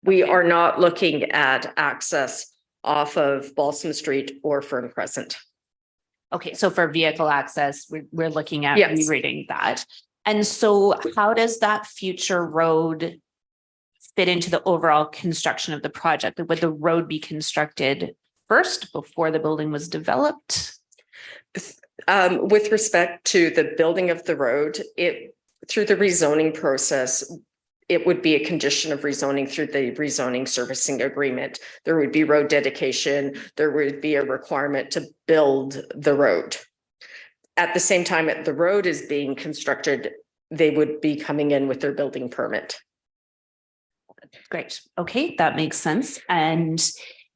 We are not looking at access off of Balsam Street or Fern Crescent. Okay, so for vehicle access, we're looking at Yes. rereading that. And so how does that future road fit into the overall construction of the project? Would the road be constructed first before the building was developed? With respect to the building of the road, through the rezoning process, it would be a condition of rezoning through the rezoning servicing agreement. There would be road dedication. There would be a requirement to build the road. At the same time, the road is being constructed, they would be coming in with their building permit. Great. Okay, that makes sense. And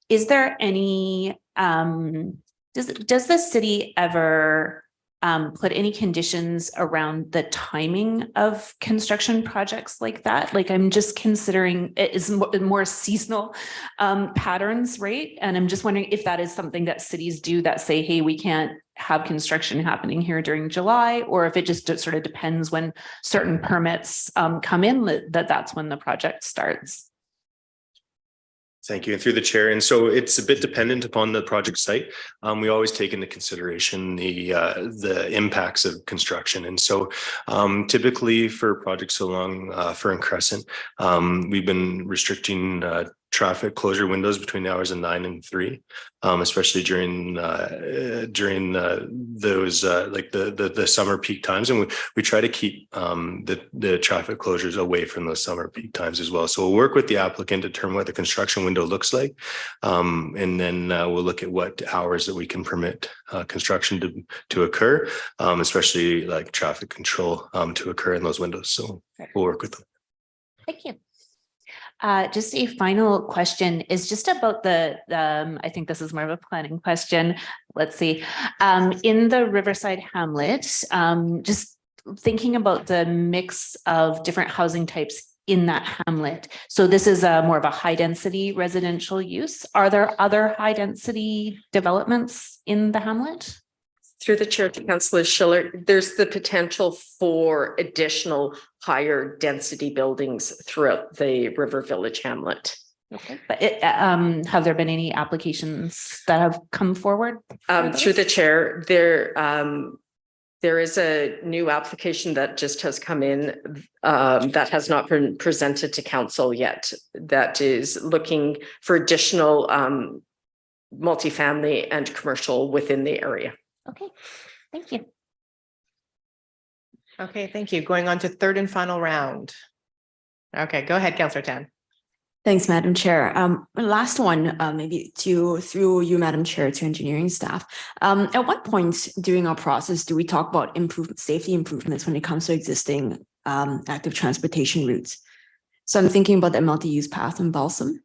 is there any, does the city ever put any conditions around the timing of construction projects like that? Like, I'm just considering it is more seasonal patterns, right? And I'm just wondering if that is something that cities do that say, hey, we can't have construction happening here during July, or if it just sort of depends when certain permits come in, that's when the project starts. Thank you. And through the chair. And so it's a bit dependent upon the project site. We always take into consideration the impacts of construction. And so typically for projects along Fern Crescent, we've been restricting traffic closure windows between the hours of 9 and 3, especially during those like the summer peak times, and we try to keep the traffic closures away from those summer peak times as well. So we'll work with the applicant to determine what the construction window looks like, and then we'll look at what hours that we can permit construction to occur, especially like traffic control to occur in those windows. So we'll work with them. Thank you. Just a final question is just about the, I think this is more of a planning question. Let's see. In the Riverside Hamlet, just thinking about the mix of different housing types in that hamlet. So this is more of a high density residential use. Are there other high density developments in the hamlet? Through the chair to Councillor Schiller, there's the potential for additional higher density buildings throughout the River Village hamlet. Okay. But have there been any applications that have come forward? Through the chair, there is a new application that just has come in that has not been presented to council yet, that is looking for additional multifamily and commercial within the area. Okay, thank you. Okay, thank you. Going on to third and final round. Okay, go ahead, Councillor Tan. Thanks, Madam Chair. Last one, maybe through you, Madam Chair, to engineering staff. At what point during our process do we talk about safety improvements when it comes to existing active transportation routes? So I'm thinking about the multi-use path in Balsam.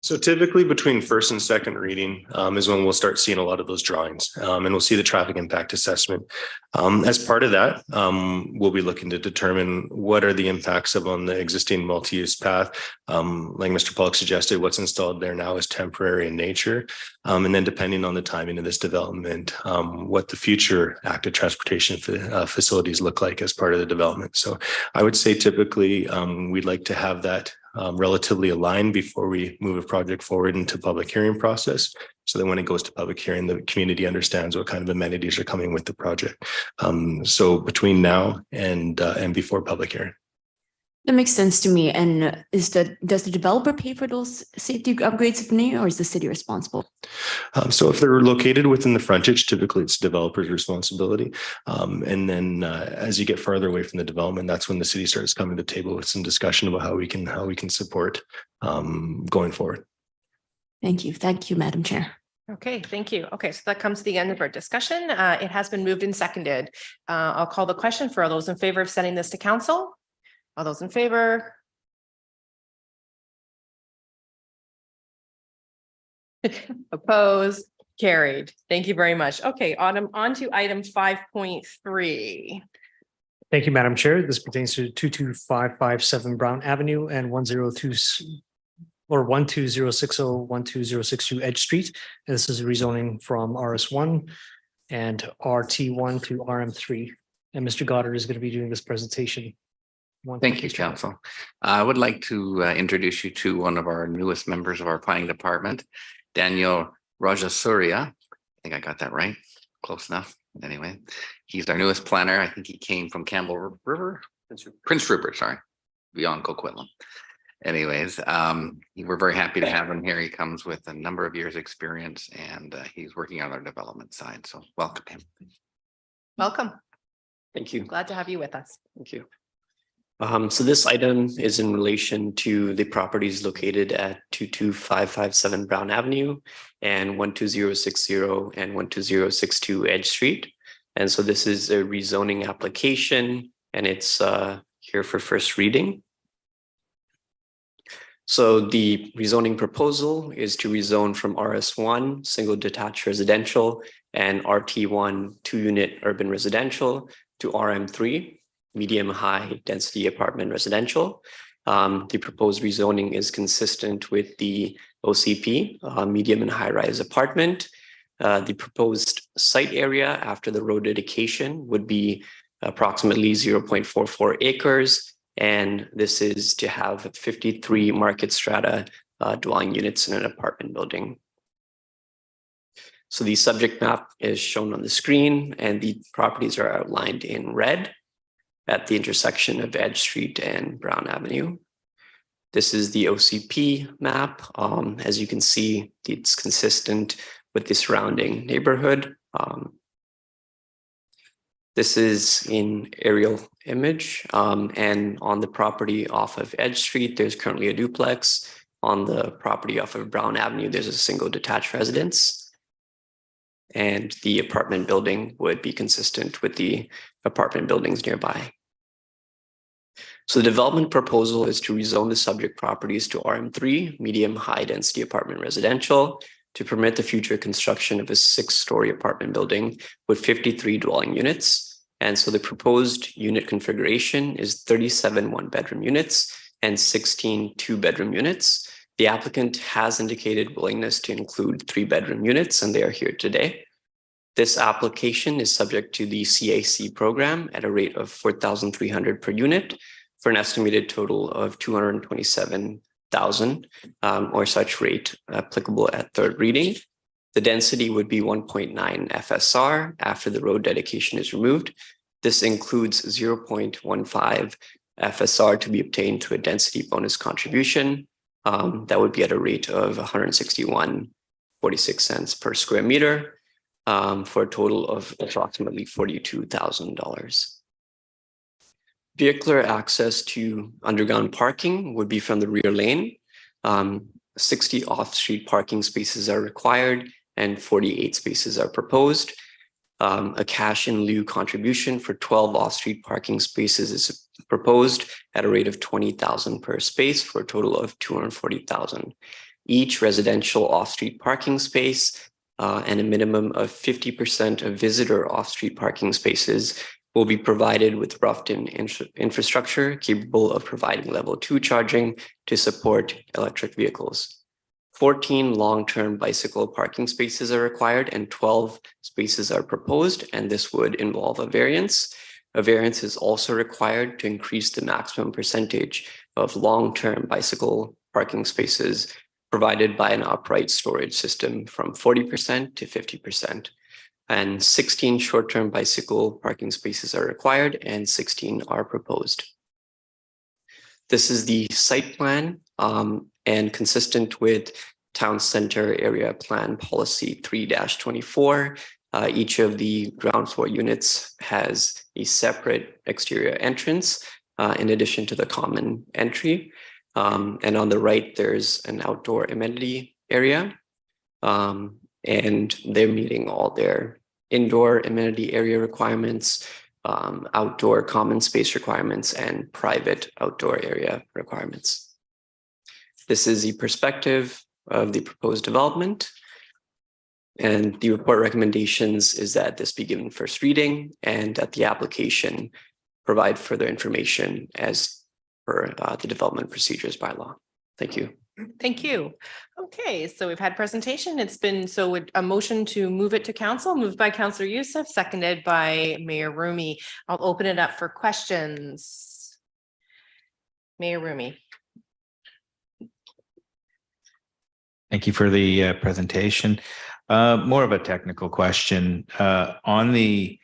So typically between first and second reading is when we'll start seeing a lot of those drawings, and we'll see the traffic impact assessment. As part of that, we'll be looking to determine what are the impacts on the existing multi-use path. Like Mr. Pollock suggested, what's installed there now is temporary in nature. And then depending on the timing of this development, what the future active transportation facilities look like as part of the development. So I would say typically we'd like to have that relatively aligned before we move a project forward into public hearing process. So that when it goes to public hearing, the community understands what kind of amenities are coming with the project. So between now and before public hearing. That makes sense to me. And does the developer pay for those safety upgrades if needed, or is the city responsible? So if they're located within the frontage, typically it's developer's responsibility. And then as you get farther away from the development, that's when the city starts coming to the table with some discussion about how we can support going forward. Thank you, Madam Chair. Okay, thank you. Okay, so that comes to the end of our discussion. It has been moved and seconded. I'll call the question for all those in favor of sending this to council. All those in favor? Opposed? Carried. Thank you very much. Okay, on to item 5.3. Thank you, Madam Chair. This pertains to 22557 Brown Avenue and 12060 12062 Edge Street. And this is rezoning from RS1 and RT1 to RM3. And Mr. Goddard is going to be doing this presentation. Thank you, Council. I would like to introduce you to one of our newest members of our planning department, Daniel Rajasuria. I think I got that right. Close enough. Anyway, he's our newest planner. I think he came from Campbell River, Prince Rupert, sorry, beyond Coquitlam. Anyways, we're very happy to have him here. He comes with a number of years' experience, and he's working on our development side. So welcome him. Welcome. Thank you. Glad to have you with us. Thank you. So this item is in relation to the properties located at 22557 Brown Avenue and 12060 and 12062 Edge Street. And so this is a rezoning application, and it's here for first reading. So the rezoning proposal is to rezone from RS1, single detached residential, and RT1, 2-unit urban residential, to RM3, medium high density apartment residential. The proposed rezoning is consistent with the OCP, medium and high rise apartment. The proposed site area after the road dedication would be approximately 0.44 acres. And this is to have 53 market strata dwelling units in an apartment building. So the subject map is shown on the screen, and the properties are outlined in red at the intersection of Edge Street and Brown Avenue. This is the OCP map. As you can see, it's consistent with the surrounding neighborhood. This is in aerial image, and on the property off of Edge Street, there's currently a duplex. On the property off of Brown Avenue, there's a single detached residence. And the apartment building would be consistent with the apartment buildings nearby. So the development proposal is to rezone the subject properties to RM3, medium high density apartment residential, to permit the future construction of a 6-story apartment building with 53 dwelling units. And so the proposed unit configuration is 37 one-bedroom units and 16 two-bedroom units. The applicant has indicated willingness to include 3-bedroom units, and they are here today. This application is subject to the CAC program at a rate of $4,300 per unit for an estimated total of $227,000 or such rate applicable at third reading. The density would be 1.9 FSR after the road dedication is removed. This includes 0.15 FSR to be obtained to a density bonus contribution. That would be at a rate of 161.46 cents per square meter for a total of approximately $42,000. Vehicular access to underground parking would be from the rear lane. 60 off-street parking spaces are required and 48 spaces are proposed. A cash in lieu contribution for 12 off-street parking spaces is proposed at a rate of $20,000 per space for a total of $240,000. Each residential off-street parking space and a minimum of 50% of visitor off-street parking spaces will be provided with roughed-in infrastructure capable of providing level 2 charging to support electric vehicles. 14 long-term bicycle parking spaces are required and 12 spaces are proposed, and this would involve a variance. A variance is also required to increase the maximum percentage of long-term bicycle parking spaces provided by an upright storage system from 40% to 50%. And 16 short-term bicycle parking spaces are required and 16 are proposed. This is the site plan and consistent with Town Center Area Plan Policy 3-24. Each of the ground floor units has a separate exterior entrance in addition to the common entry. And on the right, there's an outdoor amenity area. And they're meeting all their indoor amenity area requirements, outdoor common space requirements, and private outdoor area requirements. This is the perspective of the proposed development. And the report recommendations is that this be given first reading and that the application provide further information as per the development procedures by law. Thank you. Thank you. Okay, so we've had presentation. It's been a motion to move it to council, moved by Councillor Youssef, seconded by Mayor Rumi. I'll open it up for questions. Mayor Rumi. Thank you for the presentation. More of a technical question. On the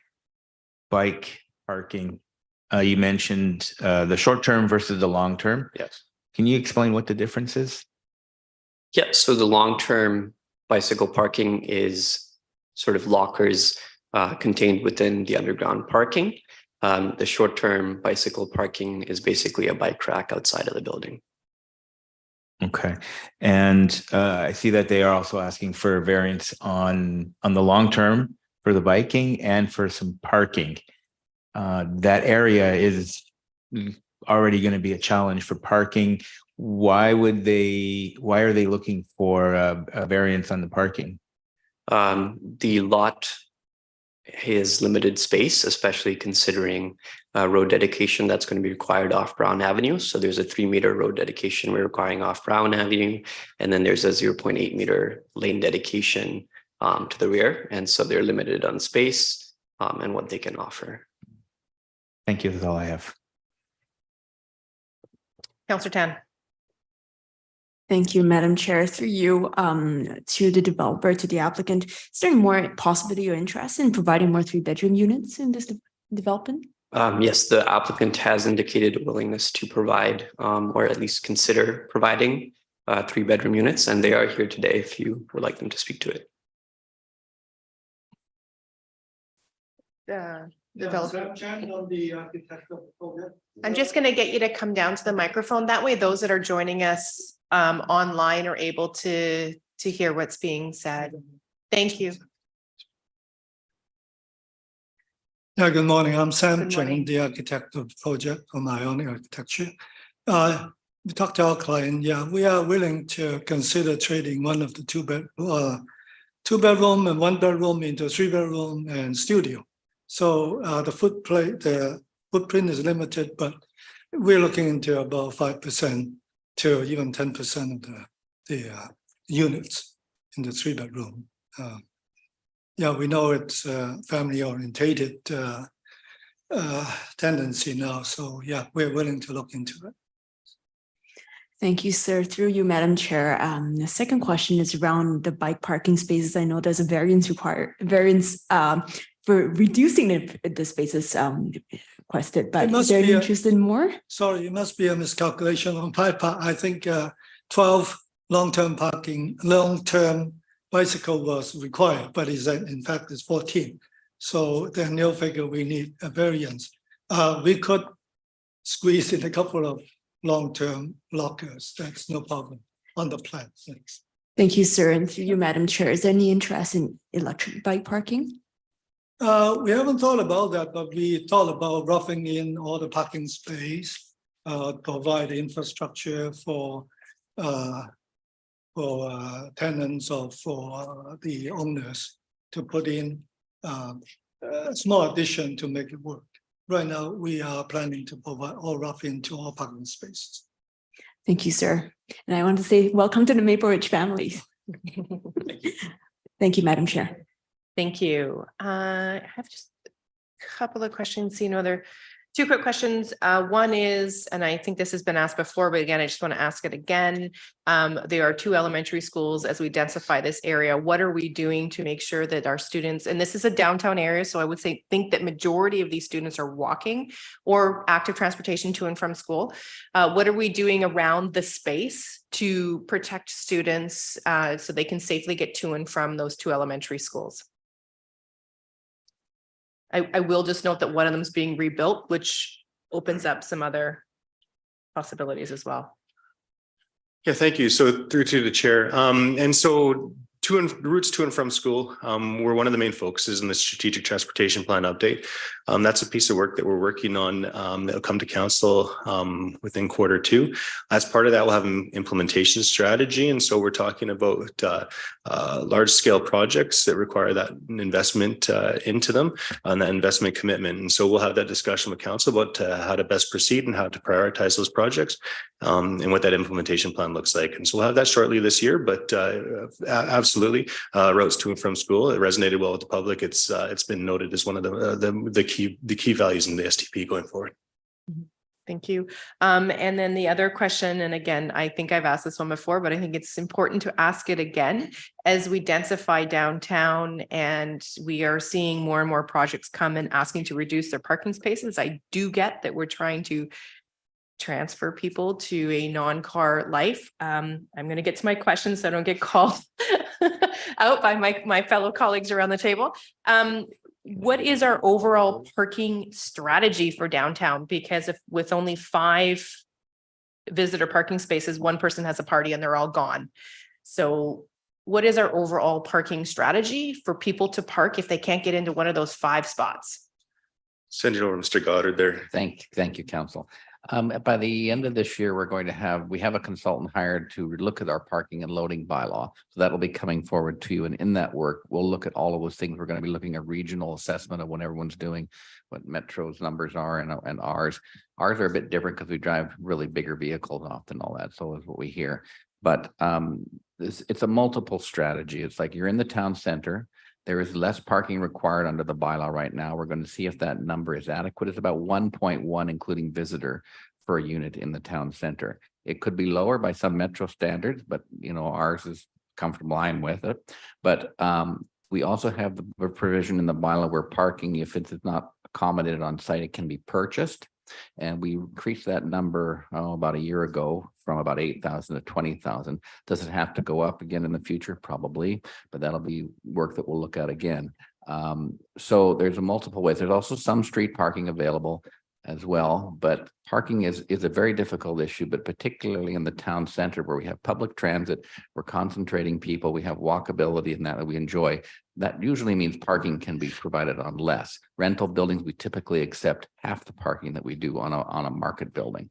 bike parking, you mentioned the short term versus the long term. Yes. Can you explain what the difference is? Yeah, so the long-term bicycle parking is sort of lockers contained within the underground parking. The short-term bicycle parking is basically a bike rack outside of the building. Okay. And I see that they are also asking for a variance on the long term for the biking and for some parking. That area is already going to be a challenge for parking. why are they looking for a variance on the parking? The lot has limited space, especially considering road dedication that's going to be required off Brown Avenue. So there's a 3-meter road dedication we're requiring off Brown Avenue, and then there's a 0.8-meter lane dedication to the rear. And so they're limited on space and what they can offer. Thank you. That's all I have. Councillor Tan. Thank you, Madam Chair. Through you, to the developer, to the applicant, is there any more possibility or interest in providing more 3-bedroom units in this development? Yes, the applicant has indicated a willingness to provide or at least consider providing 3-bedroom units, and they are here today if you would like them to speak to it. Developer. I'm just going to get you to come down to the microphone. That way, those that are joining us online are able to hear what's being said. Thank you. Yeah, good morning. I'm Sam Good Cheng, morning. the architect of the project from Ionic Architecture. We talked to our client. Yeah, we are willing to consider trading one of the 2-bedroom and 1-bedroom into 3-bedroom and studio. So the footprint is limited, but we're looking into about 5% to even 10% of the units in the 3-bedroom. Yeah, we know it's family orientated tendency now. So yeah, we're willing to look into it. Thank you, sir. Through you, Madam Chair. The second question is around the bike parking spaces. I know there's a variance for reducing the spaces requested, but is there any interest in more? Sorry, it must be a miscalculation on my part. I think 12 long-term bicycle was required, but in fact it's 14. So then you'll figure we need a variance. We could squeeze in a couple of long-term lockers. That's no problem on the plan. Thanks. Thank you, sir. And through you, Madam Chair, is there any interest in electric bike parking? We haven't thought about that, but we thought about roughing in all the parking space, provide infrastructure for tenants or for the owners to put in a small addition to make it work. Right now, we are planning to provide all rough into all parking spaces. Thank you, sir. And I want to say welcome to the Maple Ridge family. Thank you, Madam Chair. Thank you. I have just a couple of questions. See no other. 2 quick questions. One is, and I think this has been asked before, but again, I just want to ask it again. There are 2 elementary schools as we densify this area. What are we doing to make sure that our students, and this is a downtown area, so I would think that majority of these students are walking or active transportation to and from school. What are we doing around the space to protect students so they can safely get to and from those 2 elementary schools? I will just note that one of them is being rebuilt, which opens up some other possibilities as well. Yeah, thank you. So through to the chair. And so routes to and from school were one of the main focuses in the strategic transportation plan update. That's a piece of work that we're working on that'll come to council within Q2. As part of that, we'll have an implementation strategy. And so we're talking about large scale projects that require that investment into them and that investment commitment. And so we'll have that discussion with council about how to best proceed and how to prioritize those projects and what that implementation plan looks like. And so we'll have that shortly this year, but absolutely routes to and from school. It resonated well with the public. It's been noted as one of the key values in the STP going forward. Thank you. And then the other question, and again, I think I've asked this one before, but I think it's important to ask it again. As we densify downtown and we are seeing more and more projects come and asking to reduce their parking spaces, I do get that we're trying to transfer people to a non-car life. I'm going to get to my questions so I don't get called out by my fellow colleagues around the table. What is our overall parking strategy for downtown? Because if with only 5 visitor parking spaces, one person has a party and they're all gone. So what is our overall parking strategy for people to park if they can't get into one of those 5 spots? Send it over to Mr. Goddard there. Thank you, council. By the end of this year, we have a consultant hired to look at our parking and loading bylaw. So that'll be coming forward to you. And in that work, we'll look at all of those things. We're going to be looking at regional assessment of what everyone's doing, what Metro's numbers are and ours. Ours are a bit different because we drive really bigger vehicles often, all that. So is what we hear. But it's a multiple strategy. It's like you're in the town center. There is less parking required under the bylaw right now. We're going to see if that number is adequate. It's about 1.1, including visitor for a unit in the town center. It could be lower by some Metro standards, but ours is comfortable. I'm with it. But we also have the provision in the bylaw where parking, if it's not accommodated on site, it can be purchased. And we increased that number about a year ago from about 8,000 to 20,000. Does it have to go up again in the future? Probably, but that'll be work that we'll look at again. So there's multiple ways. There's also some street parking available as well, but parking is a very difficult issue, but particularly in the town center where we have public transit, we're concentrating people, we have walkability and that we enjoy. That usually means parking can be provided on less. Rental buildings, we typically accept half the parking that we do on a market building.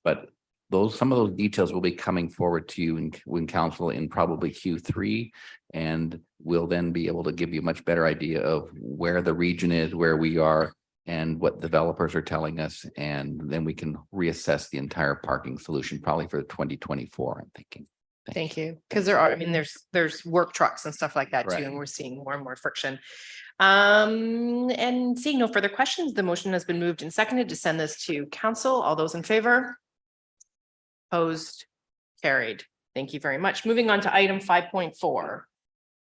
But some of those details will be coming forward to you in council in probably Q3, and we'll then be able to give you a much better idea of where the region is, where we are, and what developers are telling us, and then we can reassess the entire parking solution probably for 2024, I'm thinking. Thank you. Because there's work trucks and stuff like that too, Right. and we're seeing more and more friction. And seeing no further questions, the motion has been moved and seconded to send this to council. All those in favor? Opposed? Carried. Thank you very much. Moving on to item 5.4.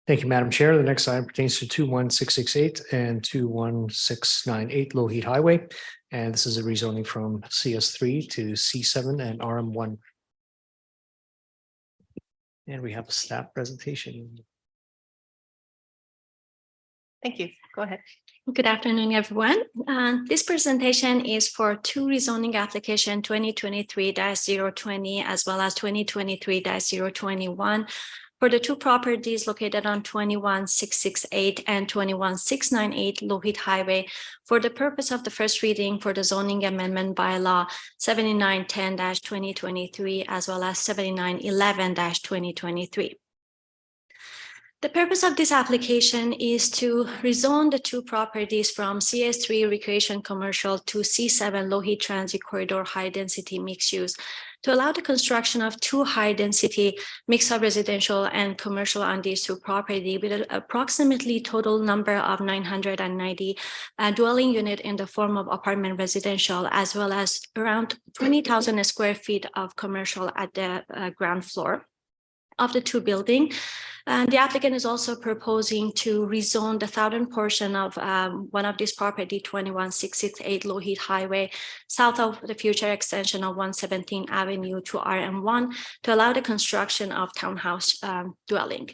Thank you, Madam Chair. The next item pertains to 21668 and 21698 Lougheed Highway. And this is a rezoning from CS3 to C7 and RM1. And we have a staff presentation. Thank you. Go ahead. Good afternoon, everyone. This presentation is for two rezoning application 2023-020 as well as 2023-021 for the two properties located on 21668 and 21698 Lougheed Highway for the purpose of the first reading for the zoning amendment bylaw 7910-2023 as well as 7911-2023. The purpose of this application is to rezone the two properties from CS3 Recreation Commercial to C7 Lougheed Transit Corridor High Density Mixed Use to allow the construction of two high density mix of residential and commercial on these two properties with an approximately total number of 990 dwelling unit in the form of apartment residential, as well as around 20,000 square feet of commercial at the ground floor of the two buildings. And the applicant is also proposing to rezone the southern portion of one of these property, 21668 Lougheed Highway, south of the future extension of 117 Avenue to RM1 to allow the construction of townhouse dwelling.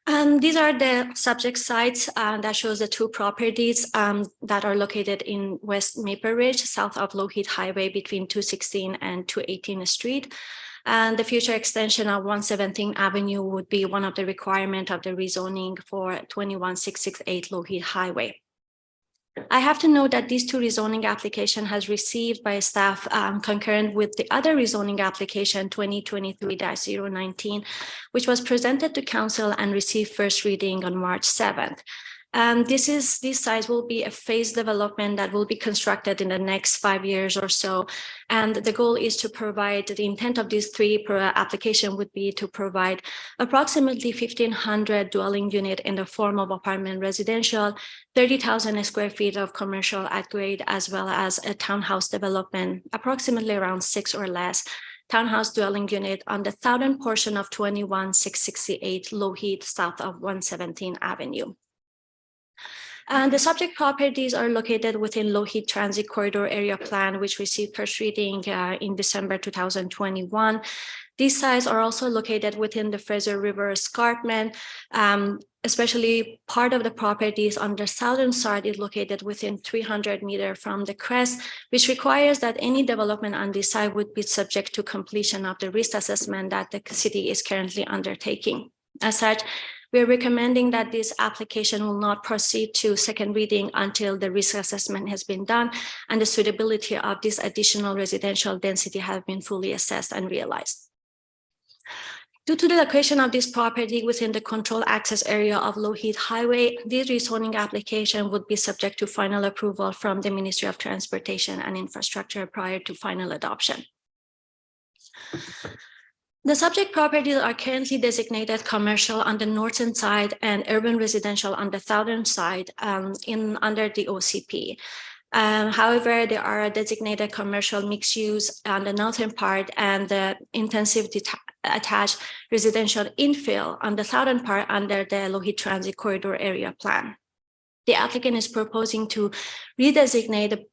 And these are the subject sites that shows the two properties that are located in West Maple Ridge, south of Lougheed Highway between 216 and 218 Street. And the future extension of 117 Avenue would be one of the requirements of the rezoning for 21668 Lougheed Highway. I have to note that these two rezoning application has received by staff concurrent with the other rezoning application 2023-019, which was presented to council and received first reading on March 7th. These sites will be a phased development that will be constructed in the next 5 years or so. And the goal is to provide, the intent of these three application would be to provide approximately 1,500 dwelling unit in the form of apartment residential, 30,000 square feet of commercial at grade, as well as a townhouse development, approximately around 6 or less townhouse dwelling unit on the southern portion of 21668 Lougheed, south of 117 Avenue. And the subject properties are located within Lougheed Transit Corridor Area Plan, which received first reading in December 2021. These sites are also located within the Fraser River Escarpment, especially part of the properties on the southern side is located within 300 meters from the crest, which requires that any development on this site would be subject to completion of the risk assessment that the city is currently undertaking. As such, We're recommending that this application will not proceed to second reading until the risk assessment has been done and the suitability of this additional residential density has been fully assessed and realized. Due to the location of this property within the control access area of Lougheed Highway, this rezoning application would be subject to final approval from the Ministry of Transportation and Infrastructure prior to final adoption. The subject properties are currently designated commercial on the northern side and urban residential on the southern side under the OCP. However, there are designated commercial mixed use on the northern part and the intensive attached residential infill on the southern part under the Lougheed Transit Corridor Area Plan. The applicant is proposing to redesignate a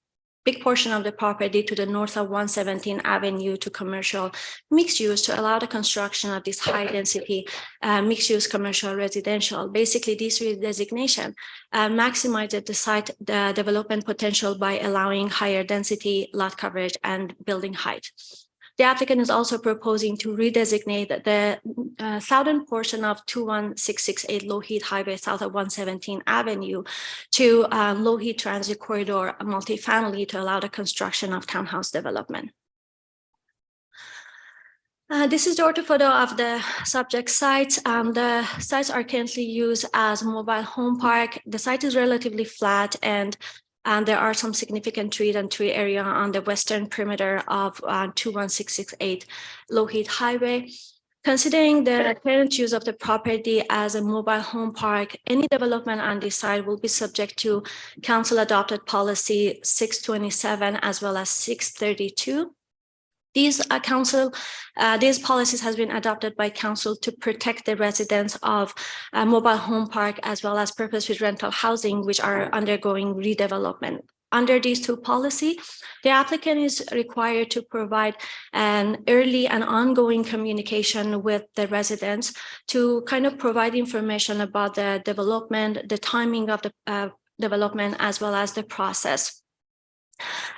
big portion of the property to the north of 117 Avenue to commercial mixed use to allow the construction of this high density mixed use commercial residential. Basically, this redesignation maximizes the site development potential by allowing higher density lot coverage and building height. The applicant is also proposing to redesignate the southern portion of 21668 Lougheed Highway south of 117 Avenue to Lougheed Transit Corridor multifamily to allow the construction of townhouse development. This is the orthophoto of the subject sites. The sites are currently used as mobile home park. The site is relatively flat and there are some significant trees and tree area on the western perimeter of 21668 Lougheed Highway. Considering the current use of the property as a mobile home park, any development on this site will be subject to council adopted policy 627 as well as 632. These policies has been adopted by council to protect the residents of mobile home park as well as purpose-built rental housing, which are undergoing redevelopment. Under these two policies, the applicant is required to provide an early and ongoing communication with the residents to kind of provide information about the development, the timing of the development, as well as the process.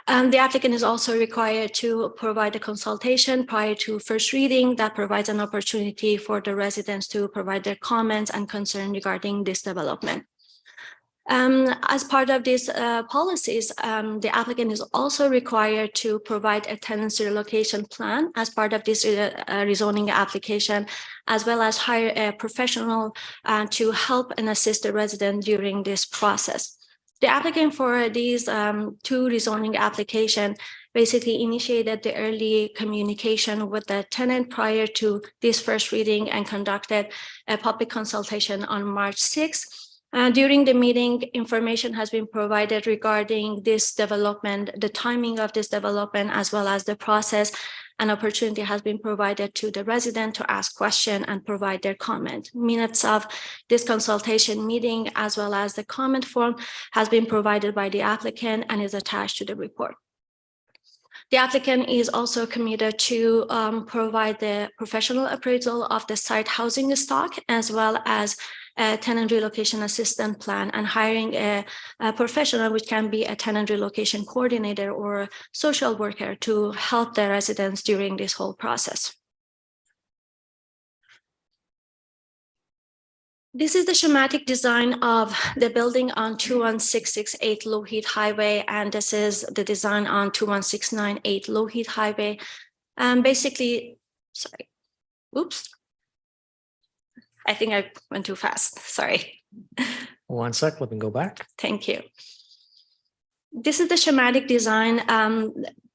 The applicant is also required to provide a consultation prior to first reading that provides an opportunity for the residents to provide their comments and concern regarding this development. As part of these policies, the applicant is also required to provide a tenancy relocation plan as part of this rezoning application, as well as hire a professional to help and assist the resident during this process. The applicant for these two rezoning application basically initiated the early communication with the tenant prior to this first reading and conducted a public consultation on March 6th. During the meeting, information has been provided regarding this development, the timing of this development, as well as the process. An opportunity has been provided to the resident to ask questions and provide their comment. Minutes of this consultation meeting, as well as the comment form, has been provided by the applicant and is attached to the report. The applicant is also committed to provide the professional appraisal of the site housing stock, as well as a tenant relocation assistance plan, and hiring a professional, which can be a tenant relocation coordinator or a social worker, to help the residents during this whole process. This is the schematic design of the building on 21668 Lougheed Highway, and this is the design on 21698 Lougheed Highway. Basically, sorry, oops. I think I went too fast, sorry. 1 sec, let me go back. Thank you. This is the schematic design.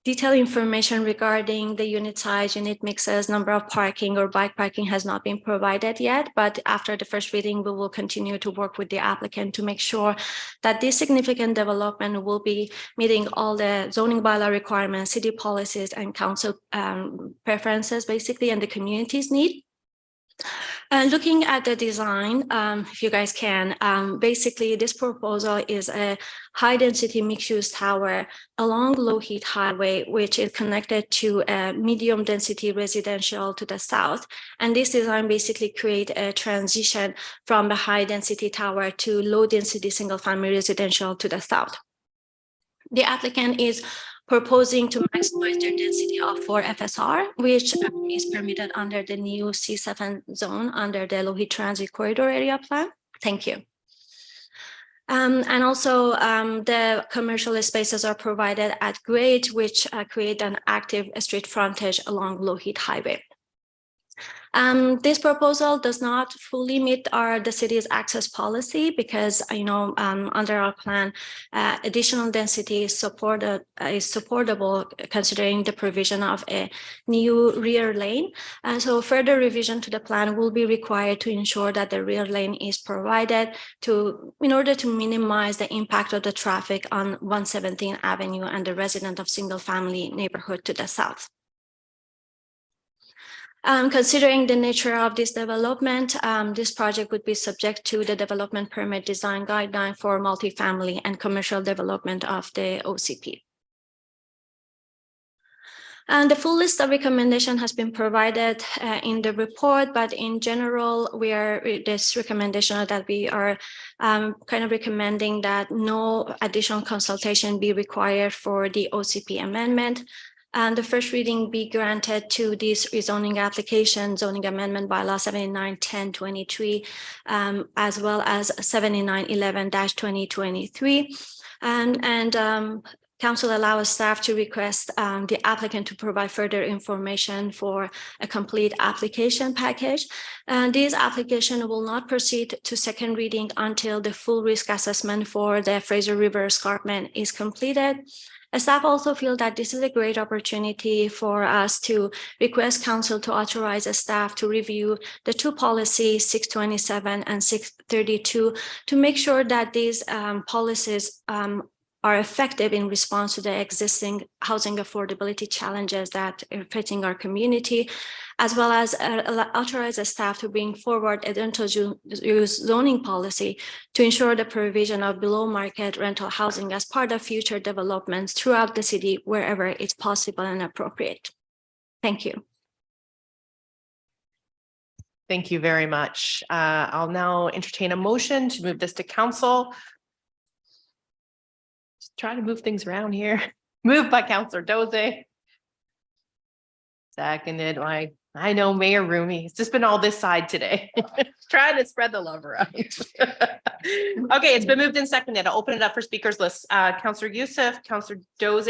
Detailed information regarding the unit size, unit mixes, number of parking or bike parking has not been provided yet, but after the first reading, we will continue to work with the applicant to make sure that this significant development will be meeting all the zoning bylaw requirements, city policies, and council preferences, basically, and the community's need. Looking at the design, if you guys can, basically this proposal is a high density mixed use tower along Lougheed Highway, which is connected to a medium density residential to the south. And this design basically create a transition from the high density tower to low density single family residential to the south. The applicant is proposing to maximize their density of 4 FSR, which is permitted under the new C7 zone under the Lougheed Transit Corridor Area Plan. Thank you. And also the commercial spaces are provided at grade, which create an active street frontage along Lougheed Highway. This proposal does not fully meet the city's access policy because, under our plan, additional density is supportable considering the provision of a new rear lane. And so further revision to the plan will be required to ensure that the rear lane is provided in order to minimize the impact of the traffic on 117 Avenue and the resident of single family neighborhood to the south. Considering the nature of this development, this project would be subject to the development permit design guideline for multifamily and commercial development of the OCP. And the full list of recommendation has been provided in the report, but in general, this recommendation that we are kind of recommending that no additional consultation be required for the OCP amendment. And the first reading be granted to this rezoning application, zoning amendment bylaw 791023, as well as 7911-2023. And council allows staff to request the applicant to provide further information for a complete application package. And this application will not proceed to second reading until the full risk assessment for the Fraser River escarpment is completed. Staff also feel that this is a great opportunity for us to request council to authorize a staff to review the two policies, 627 and 632, to make sure that these policies are effective in response to the existing housing affordability challenges that are affecting our community, as well as authorize a staff to bring forward a rental use zoning policy to ensure the provision of below market rental housing as part of future developments throughout the city wherever it's possible and appropriate. Thank you. Thank you very much. I'll now entertain a motion to move this to council. Just try to move things around here. Moved by Councillor Doze. Seconded by, I know, Mayor Rumi. It's just been all this side today. Trying to spread the love around. Okay, it's been moved and seconded. I'll open it up for speakers list. Councillor Youssef, Councillor Doze,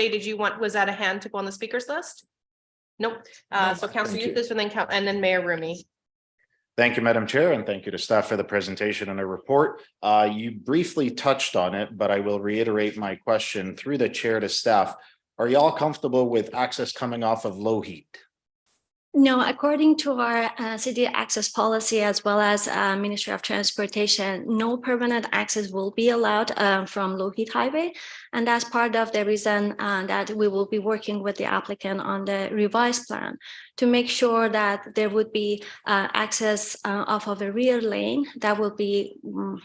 was that a hand to go on the speakers list? Nope. So Councillor Youssef and then Mayor Rumi. Thank you, Madam Chair, and thank you to staff for the presentation and the report. You briefly touched on it, but I will reiterate my question through the chair to staff. Are you all comfortable with access coming off of Lougheed? No, according to our city access policy, as well as Ministry of Transportation, no permanent access will be allowed from Lougheed Highway. And that's part of the reason that we will be working with the applicant on the revised plan to make sure that there would be access off of a rear lane that will be,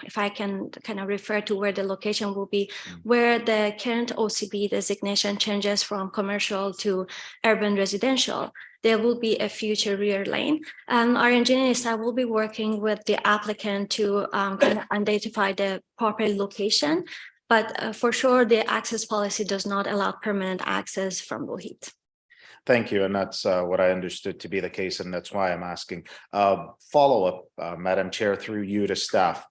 if I can kind of refer to where the location will be, where the current OCB designation changes from commercial to urban residential. There will be a future rear lane. Our engineering staff will be working with the applicant to kind of identify the proper location, but for sure the access policy does not allow permanent access from Lougheed. Thank you, and that's what I understood to be the case, and that's why I'm asking. Follow-up, Madam Chair, through you to staff.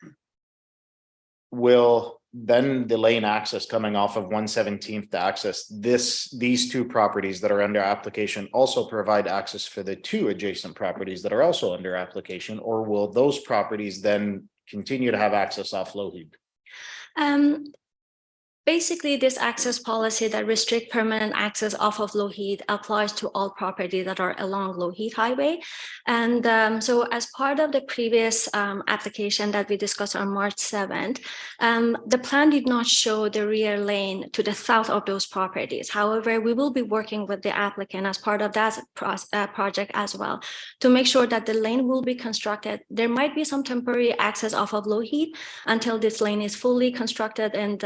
Will then the lane access coming off of 117th to access these two properties that are under application also provide access for the two adjacent properties that are also under application, or will those properties then continue to have access off Lougheed? Basically, this access policy that restrict permanent access off of Lougheed applies to all property that are along Lougheed Highway. And so as part of the previous application that we discussed on March 7th, the plan did not show the rear lane to the south of those properties. However, we will be working with the applicant as part of that project as well to make sure that the lane will be constructed. There might be some temporary access off of Lougheed until this lane is fully constructed and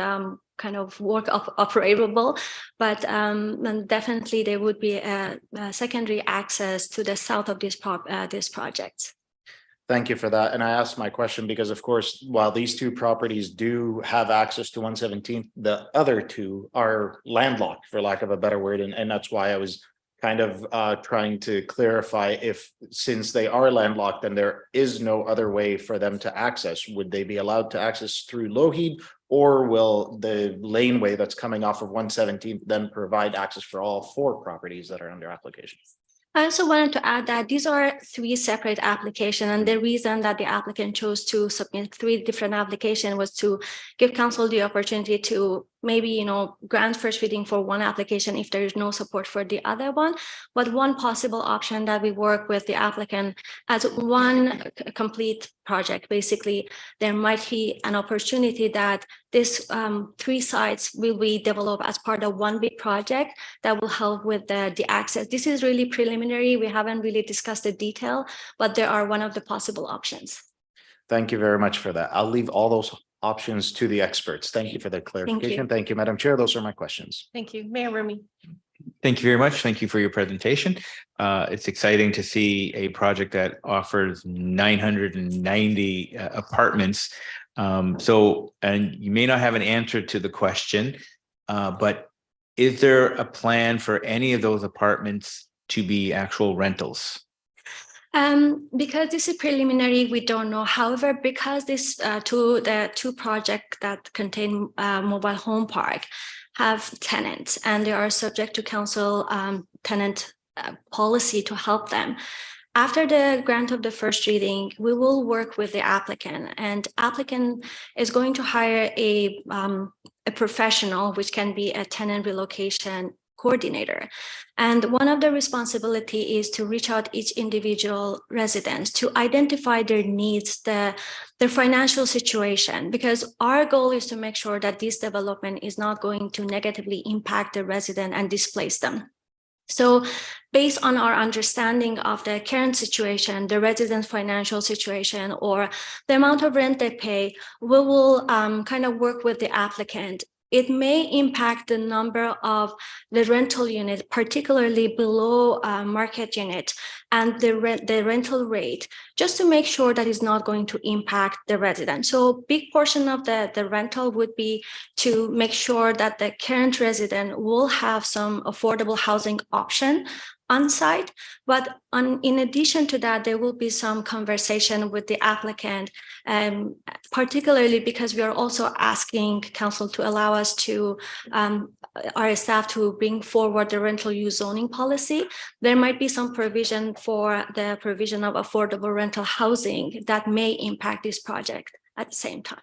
kind of operable, but definitely there would be a secondary access to the south of this project. Thank you for that. And I asked my question because, of course, while these two properties do have access to 117th, the other two are landlocked, for lack of a better word. And that's why I was kind of trying to clarify if, since they are landlocked and there is no other way for them to access, would they be allowed to access through Lougheed, or will the laneway that's coming off of 117th then provide access for all four properties that are under application? I also wanted to add that these are three separate applications, and the reason that the applicant chose to submit three different applications was to give council the opportunity to maybe, grant first reading for one application if there is no support for the other one. But one possible option that we work with the applicant as one complete project, basically, there might be an opportunity that this three sites will be developed as part of one big project that will help with the access. This is really preliminary. We haven't really discussed the detail, but they are one of the possible options. Thank you very much for that. I'll leave all those options to the experts. Thank you for the clarification. Thank you, Madam Chair. Those are my questions. Thank you. Mayor Rumi. Thank you very much. Thank you for your presentation. It's exciting to see a project that offers 990 apartments. And you may not have an answer to the question, but is there a plan for any of those apartments to be actual rentals? Because this is preliminary, we don't know. However, because the two projects that contain mobile home park have tenants and they are subject to council tenant policy to help them. After the grant of the first reading, we will work with the applicant, and applicant is going to hire a professional, which can be a tenant relocation coordinator. And one of the responsibility is to reach out each individual resident to identify their needs, their financial situation, because our goal is to make sure that this development is not going to negatively impact the resident and displace them. So based on our understanding of the current situation, the resident's financial situation, or the amount of rent they pay, we will kind of work with the applicant. It may impact the number of the rental unit, particularly below market unit, and the rental rate, just to make sure that it's not going to impact the resident. So big portion of the rental would be to make sure that the current resident will have some affordable housing option on site. But in addition to that, there will be some conversation with the applicant, particularly because we are also asking council to allow us to, our staff to bring forward the rental use zoning policy. There might be some provision for the provision of affordable rental housing that may impact this project at the same time.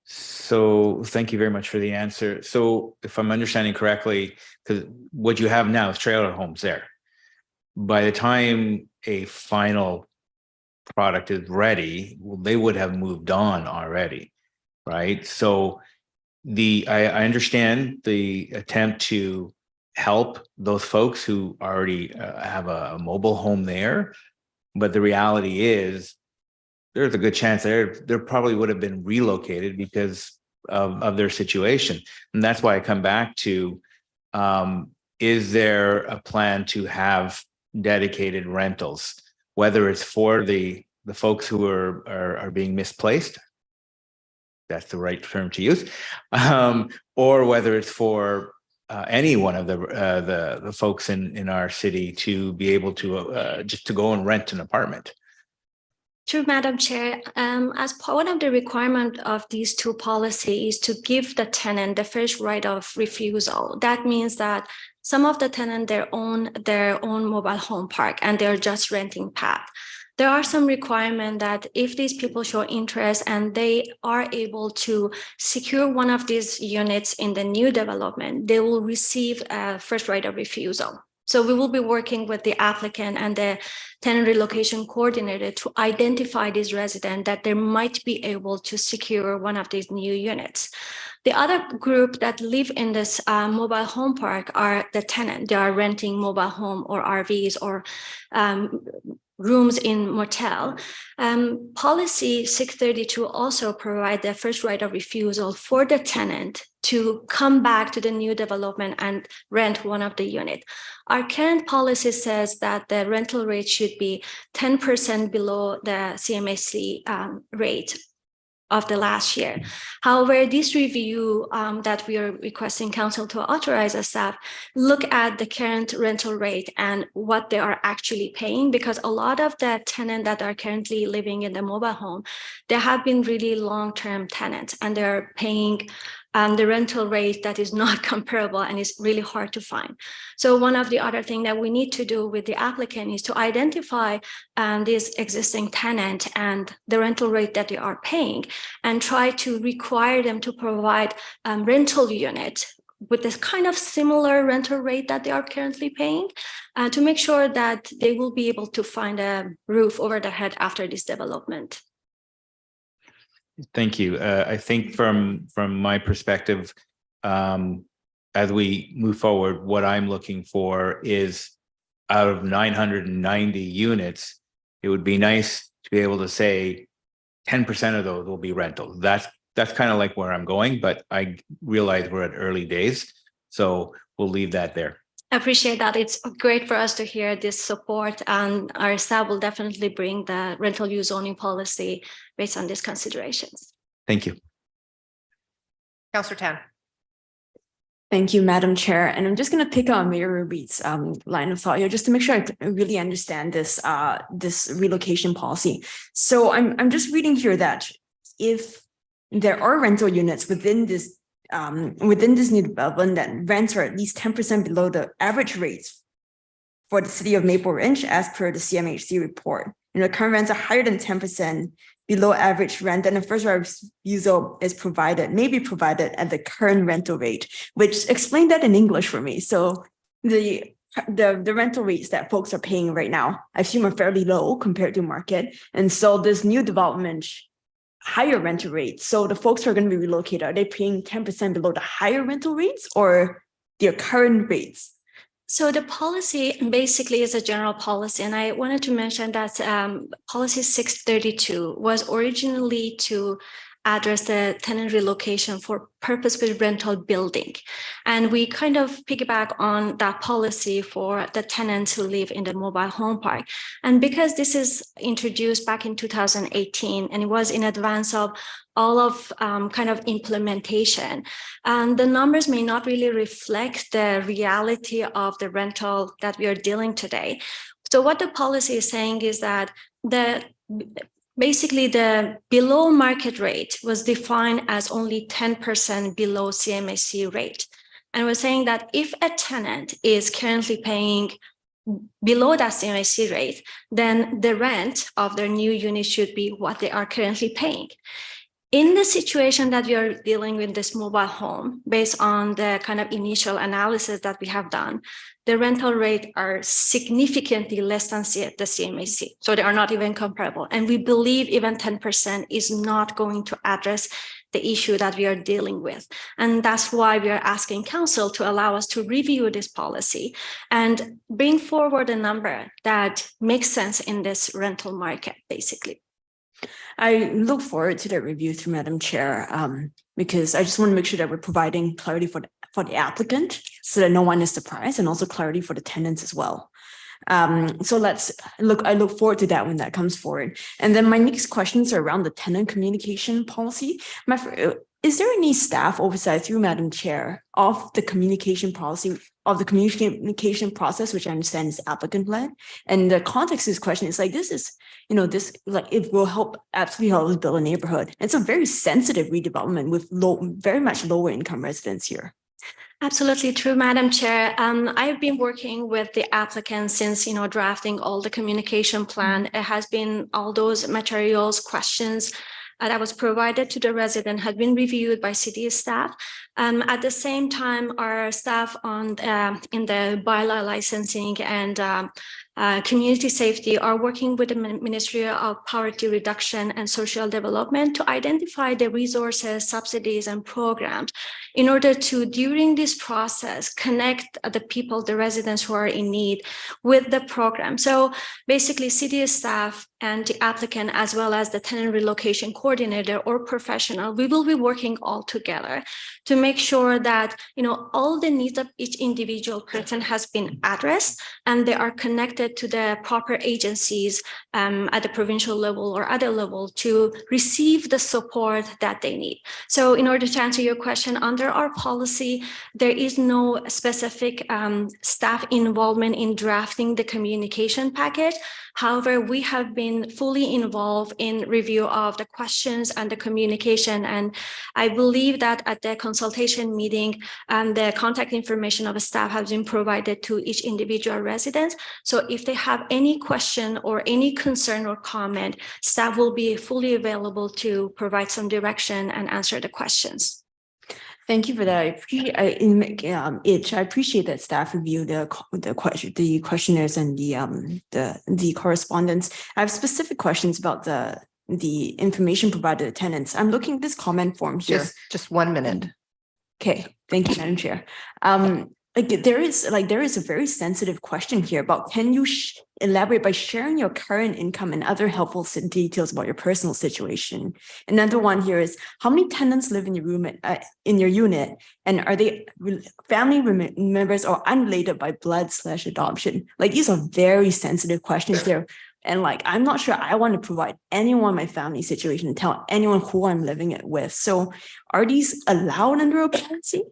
So thank you very much for the answer. So if I'm understanding correctly, because what you have now is trailer homes there. By the time a final product is ready, they would have moved on already, right? So I understand the attempt to help those folks who already have a mobile home there, but the reality is there's a good chance there probably would have been relocated because of their situation. And that's why I come back to, is there a plan to have dedicated rentals, whether it's for the folks who are being misplaced, that's the right term to use, or whether it's for any one of the folks in our city to be able to just to go and rent an apartment. True, Madam Chair. As one of the requirements of these two policies is to give the tenant the first right of refusal. That means that some of the tenants their own mobile home park and they're just renting path. There are some requirements that if these people show interest and they are able to secure one of these units in the new development, they will receive a first right of refusal. So we will be working with the applicant and the tenant relocation coordinator to identify these residents that they might be able to secure one of these new units. The other group that live in this mobile home park are the tenant. They are renting mobile home or RVs or rooms in motel. Policy 632 also provide the first right of refusal for the tenant to come back to the new development and rent one of the unit. Our current policy says that the rental rate should be 10% below the CMHC rate of the last year. However, this review that we are requesting council to authorize as staff look at the current rental rate and what they are actually paying, because a lot of the tenants that are currently living in the mobile home, they have been really long-term tenants and they're paying the rental rate that is not comparable and is really hard to find. So one of the other things that we need to do with the applicant is to identify this existing tenant and the rental rate that they are paying and try to require them to provide rental unit with this kind of similar rental rate that they are currently paying to make sure that they will be able to find a roof over their head after this development. Thank you. I think from my perspective, as we move forward, what I'm looking for is out of 990 units, it would be nice to be able to say 10% of those will be rentals. That's kind of like where I'm going, but I realize we're at early days, so we'll leave that there. I appreciate that. It's great for us to hear this support, and our staff will definitely bring the rental use zoning policy based on these considerations. Thank you. Councillor Tan. Thank you, Madam Chair. And I'm just going to pick on Mayor Ruby's line of thought here, just to make sure I really understand this this relocation policy. So I'm just reading here that if there are rental units within this new development that rents are at least 10% below the average rates for the city of Maple Ridge, as per the CMHC report, and the current rents are higher than 10% below average rent, then the first right of refusal may be provided at the current rental rate, which explain that in English for me. So the rental rates that folks are paying right now, I assume, are fairly low compared to market. And so this new development, higher rental rates. So the folks who are going to be relocated, are they paying 10% below the higher rental rates or their current rates? So the policy basically is a general policy, and I wanted to mention that policy 632 was originally to address the tenant relocation for purpose-built rental building. And we kind of piggyback on that policy for the tenants who live in the mobile home park. And because this is introduced back in 2018, and it was in advance of all of kind of implementation, and the numbers may not really reflect the reality of the rental that we are dealing today. So what the policy is saying is that basically the below market rate was defined as only 10% below CMHC rate. And we're saying that if a tenant is currently paying below that CMHC rate, then the rent of their new unit should be what they are currently paying. In the situation that we are dealing with this mobile home, based on the kind of initial analysis that we have done, the rental rate are significantly less than the CMHC. So they are not even comparable. And we believe even 10% is not going to address the issue that we are dealing with. And that's why we are asking council to allow us to review this policy and bring forward a number that makes sense in this rental market, basically. I look forward to that review through Madam Chair, because I just want to make sure that we're providing clarity for the applicant so that no one is surprised, and also clarity for the tenants as well. So I look forward to that when that comes forward. And then my next questions are around the tenant communication policy. Is there any staff oversight through Madam Chair of the communication policy, of the communication process, which I understand is applicant led? And the context of this question is like, it will absolutely help build a neighborhood. It's a very sensitive redevelopment with very much lower income residents here. Absolutely true, Madam Chair. I've been working with the applicant since, drafting all the communication plan. It has been all those materials, questions that was provided to the resident had been reviewed by city staff. At the same time, our staff in the bylaw licensing and community safety are working with the Ministry of Poverty Reduction and Social Development to identify the resources, subsidies, and programs in order to, during this process, connect the people, the residents who are in need with the program. So basically, city staff and the applicant, as well as the tenant relocation coordinator or professional, we will be working all together to make sure that, you know, all the needs of each individual person has been addressed and they are connected to the proper agencies at the provincial level or other level to receive the support that they need. So in order to answer your question, under our policy, there is no specific staff involvement in drafting the communication package. However, we have been fully involved in review of the questions and the communication. And I believe that at the consultation meeting, the contact information of staff has been provided to each individual resident. So if they have any question or any concern or comment, staff will be fully available to provide some direction and answer the questions. Thank you for that. I appreciate that staff review the questionnaires and the correspondence. I have specific questions about the information provided to tenants. I'm looking at this comment form here. Just 1 minute. Okay, thank you, Madam Chair. There is a very sensitive question here about, can you elaborate by sharing your current income and other helpful details about your personal situation? Another one here is, how many tenants live in your room in your unit, and are they family members or unrelated by blood/adoption? Like, these are very sensitive questions there. And like, I'm not sure I want to provide anyone my family situation and tell anyone who I'm living it with. So are these allowed under a policy?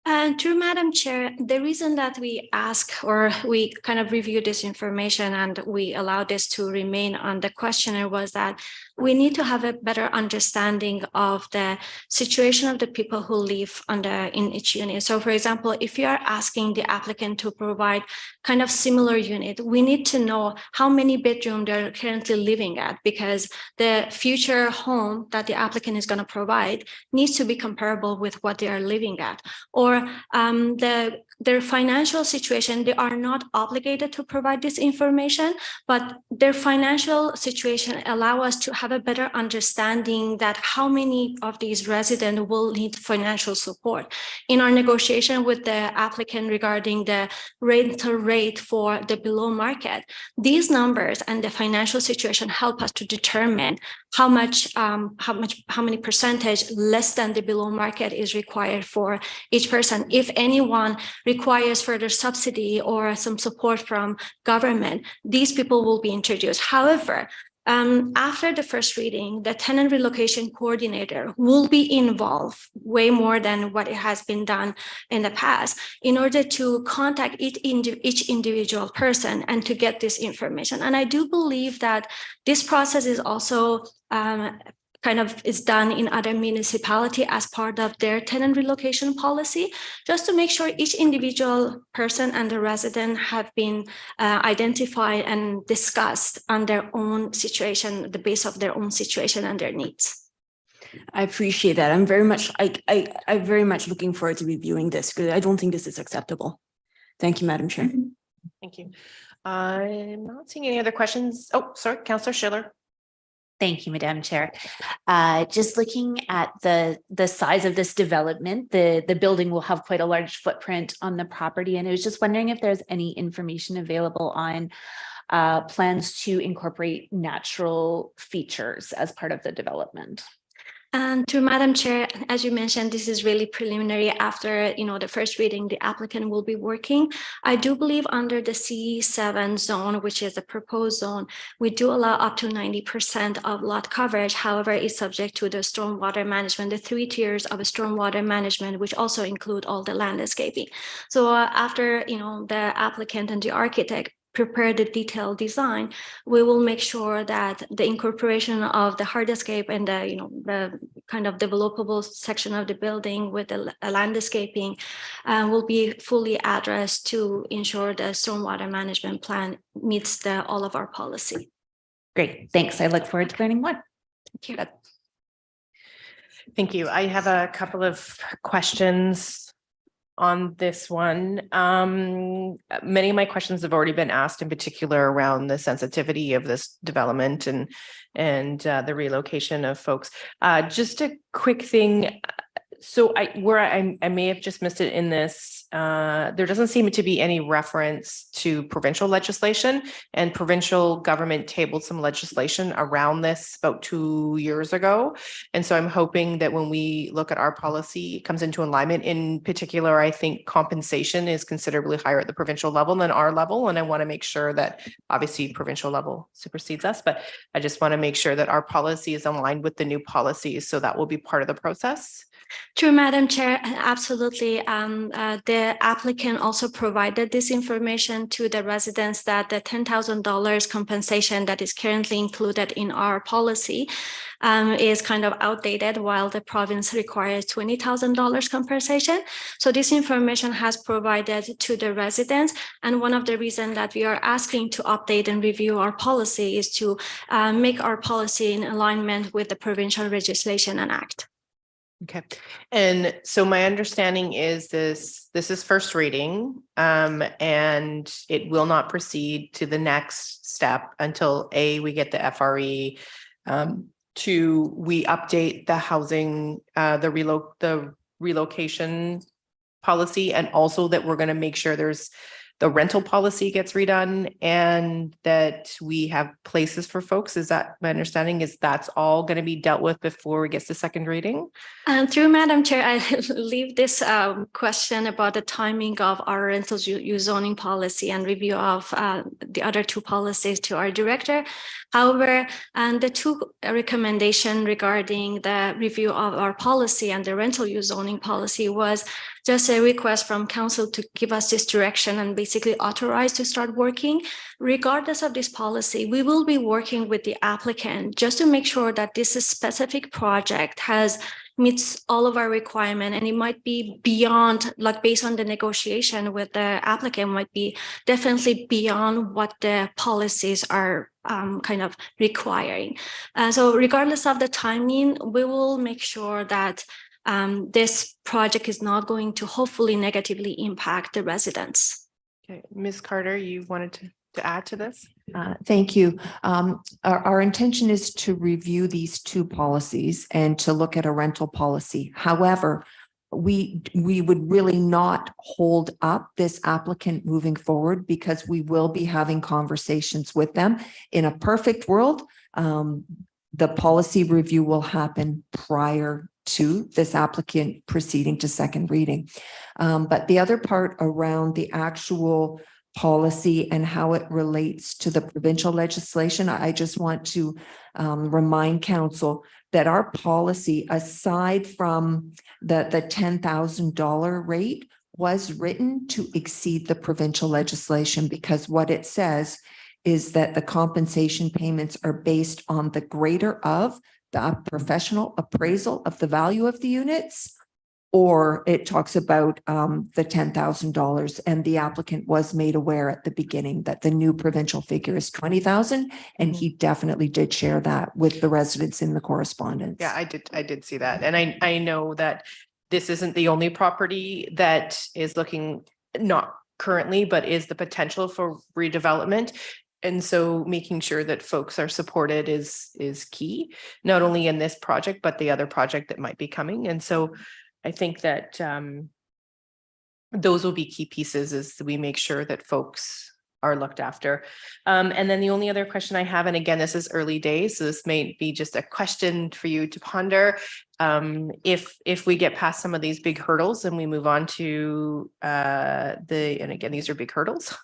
And through Madam Chair, the reason that we ask or we kind of review this information and we allow this to remain on the questionnaire was that we need to have a better understanding of the situation of the people who live in each unit. So for example, if you are asking the applicant to provide kind of similar unit, we need to know how many bedrooms they're currently living at, because the future home that the applicant is going to provide needs to be comparable with what they are living at. Or their financial situation, they are not obligated to provide this information, but their financial situation allow us to have a better understanding that how many of these residents will need financial support. In our negotiation with the applicant regarding the rental rate for the below market, these numbers and the financial situation help us to determine how many percentage less than the below market is required for each person. If anyone requires further subsidy or some support from government, these people will be introduced. However, after the first reading, the tenant relocation coordinator will be involved way more than what it has been done in the past in order to contact each individual person and to get this information. And I do believe that this process is also is done in other municipality as part of their tenant relocation policy, just to make sure each individual person and the resident have been identified and discussed on their own situation, the base of their own situation and their needs. I appreciate that. I'm very much looking forward to reviewing this, because I don't think this is acceptable. Thank you, Madam Chair. Thank you. I'm not seeing any other questions. Oh, sorry, Councillor Schiller. Thank you, Madam Chair. Just looking at the size of this development, the building will have quite a large footprint on the property. And I was just wondering if there's any information available on plans to incorporate natural features as part of the development. And to Madam Chair, as you mentioned, this is really preliminary. After the first reading, the applicant will be working. I do believe under the C7 zone, which is the proposed zone, we do allow up to 90% of lot coverage. However, it's subject to the stormwater management, the 3 tiers of stormwater management, which also include all the landscaping. So after the applicant and the architect prepare the detailed design, we will make sure that the incorporation of the hardscape and the kind of developable section of the building with the landscaping will be fully addressed to ensure the stormwater management plan meets all of our policy. Great, thanks. I look forward to learning more. Thank you. Thank you. I have a couple of questions on this one. Many of my questions have already been asked, in particular around the sensitivity of this development and the relocation of folks. Just a quick thing. So I may have just missed it in this. There doesn't seem to be any reference to provincial legislation, and provincial government tabled some legislation around this about 2 years ago. And so I'm hoping that when we look at our policy, it comes into alignment. In particular, I think compensation is considerably higher at the provincial level than our level. And I want to make sure that obviously provincial level supersedes us, but I just want to make sure that our policy is aligned with the new policies. So that will be part of the process. True, Madam Chair, absolutely. The applicant also provided this information to the residents that the $10,000 compensation that is currently included in our policy is kind of outdated, while the province requires $20,000 compensation. So this information has provided to the residents. And one of the reasons that we are asking to update and review our policy is to make our policy in alignment with the provincial legislation and act. Okay. And so my understanding is this is first reading, and it will not proceed to the next step until we get the FRE, we update the housing, the relocation policy, and also that we're going to make sure the rental policy gets redone and that we have places for folks. Is that my understanding? Is that's all going to be dealt with before it gets to second reading? Through Madam Chair, I leave this question about the timing of our rental use zoning policy and review of the other two policies to our director. However, the two recommendations regarding the review of our policy and the rental use zoning policy was just a request from council to give us this direction and basically authorize to start working. Regardless of this policy, we will be working with the applicant just to make sure that this specific project meets all of our requirements, and it might be beyond, like based on the negotiation with the applicant, might be definitely beyond what the policies are kind of requiring. So regardless of the timing, we will make sure that this project is not going to hopefully negatively impact the residents. Okay, Ms. Carter, you wanted to add to this? Thank you. Our intention is to review these two policies and to look at a rental policy. However, we would really not hold up this applicant moving forward because we will be having conversations with them. In a perfect world, the policy review will happen prior to this applicant proceeding to second reading. But the other part around the actual policy and how it relates to the provincial legislation, I just want to remind council that our policy, aside from the $10,000 rate, was written to exceed the provincial legislation, because what it says is that the compensation payments are based on the greater of the professional appraisal of the value of the units, or it talks about the $10,000, and the applicant was made aware at the beginning that the new provincial figure is 20,000, and he definitely did share that with the residents in the correspondence. Yeah, I did see that. And I know that this isn't the only property that is looking, not currently, but is the potential for redevelopment. And so making sure that folks are supported is key, not only in this project, but the other project that might be coming. And so I think that those will be key pieces, is that we make sure that folks are looked after. And then the only other question I have, and again, this is early days, so this may be just a question for you to ponder. If we get past some of these big hurdles and we move on to and again, these are big hurdles,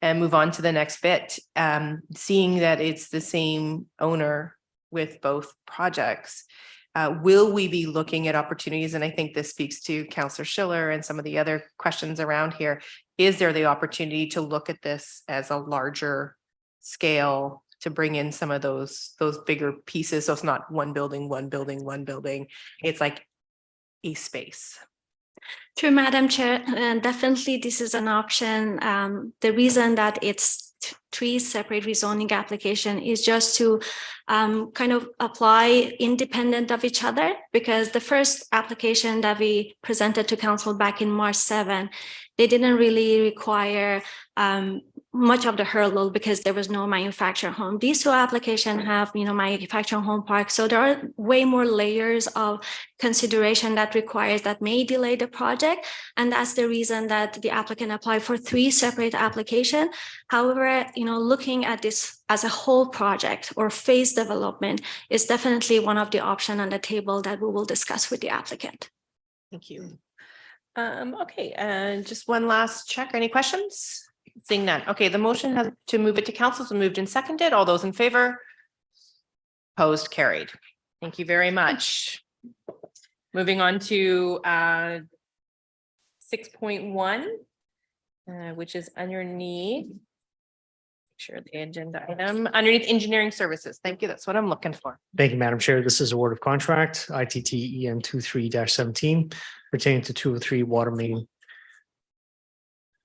and move on to the next bit, seeing that it's the same owner with both projects, will we be looking at opportunities? And I think this speaks to Councillor Schiller and some of the other questions around here. Is there the opportunity to look at this as a larger scale to bring in some of those bigger pieces? So it's not one building. It's like a space. True, Madam Chair, and definitely this is an option. The reason that it's three separate rezoning application is just to kind of apply independent of each other, because the first application that we presented to council back in March 7, they didn't really require much of the hurdle because there was no manufactured home. These two applications have, manufactured home park. So there are way more layers of consideration that may delay the project. And that's the reason that the applicant applied for three separate applications. However, looking at this as a whole project or phase development is definitely one of the options on the table that we will discuss with the applicant. Thank you. Okay, and just one last check. Any questions? Seeing none. Okay, the motion has to move it to council, so moved and seconded. All those in favor? Opposed, carried. Thank you very much. Moving on to 6.1, which is underneath. Sure, the agenda item underneath engineering services. Thank you. That's what I'm looking for. Thank you, Madam Chair. This is award of contract ITT EN 23-17 pertaining to 203 water main.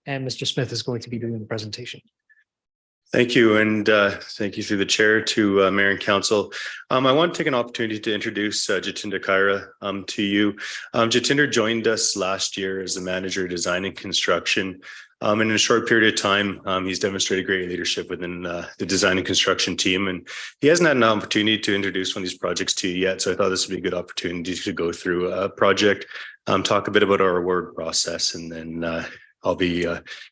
And Mr. Smith is going to be doing the presentation. Thank you, and thank you through the chair to Mayor and Council. I want to take an opportunity to introduce Jatinder Khaira to you. Jatinder joined us last year as the manager of design and construction. And in a short period of time, he's demonstrated great leadership within the design and construction team. And he hasn't had an opportunity to introduce one of these projects to you yet. So I thought this would be a good opportunity to go through a project, talk a bit about our award process, and then I'll be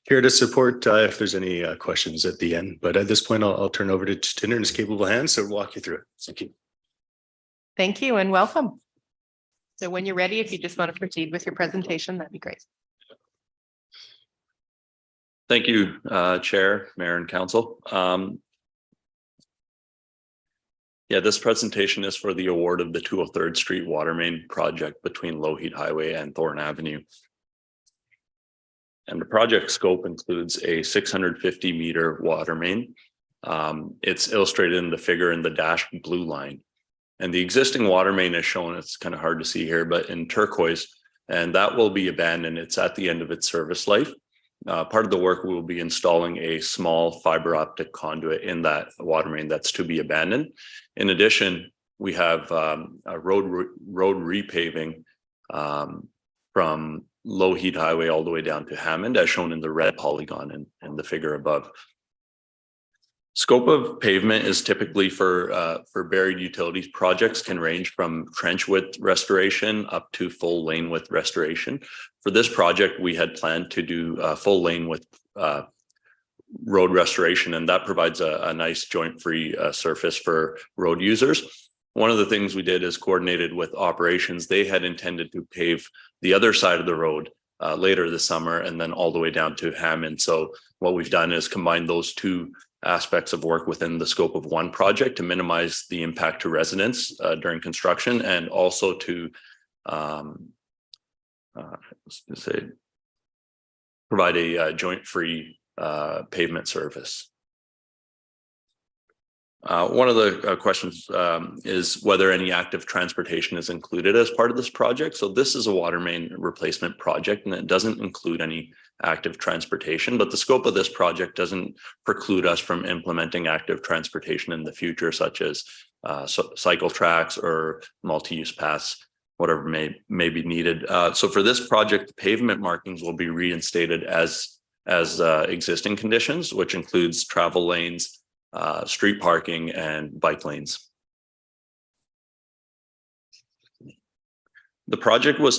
here to support if there's any questions at the end. But at this point, I'll turn over to Jatinder in his capable hands to walk you through it. Thank you. Thank you and welcome. So when you're ready, if you just want to proceed with your presentation, that'd be great. Thank you, Chair, Mayor, and Council. This presentation is for the award of the 203rd Street Water Main project between Lougheed Highway and Thorn Avenue. And the project scope includes a 650 meter water main. It's illustrated in the figure in the dashed blue line. And the existing water main is shown, it's kind of hard to see here, but in turquoise, and that will be abandoned. It's at the end of its service life. Part of the work will be installing a small fiber optic conduit in that water main that's to be abandoned. In addition, we have a road repaving from Lougheed Highway all the way down to Hammond, as shown in the red polygon in the figure above. Scope of pavement is typically for buried utilities projects can range from trench width restoration up to full lane width restoration. For this project, we had planned to do full lane width road restoration, and that provides a nice joint-free surface for road users. One of the things we did is coordinated with operations. They had intended to pave the other side of the road later this summer and then all the way down to Hammond. So what we've done is combine those two aspects of work within the scope of one project to minimize the impact to residents during construction, and also to provide a joint-free pavement surface. One of the questions is whether any active transportation is included as part of this project. So this is a water main replacement project, and it doesn't include any active transportation, but the scope of this project doesn't preclude us from implementing active transportation in the future, such as cycle tracks or multi-use paths, whatever may be needed. So for this project, the pavement markings will be reinstated as existing conditions, which includes travel lanes, street parking, and bike lanes. The project was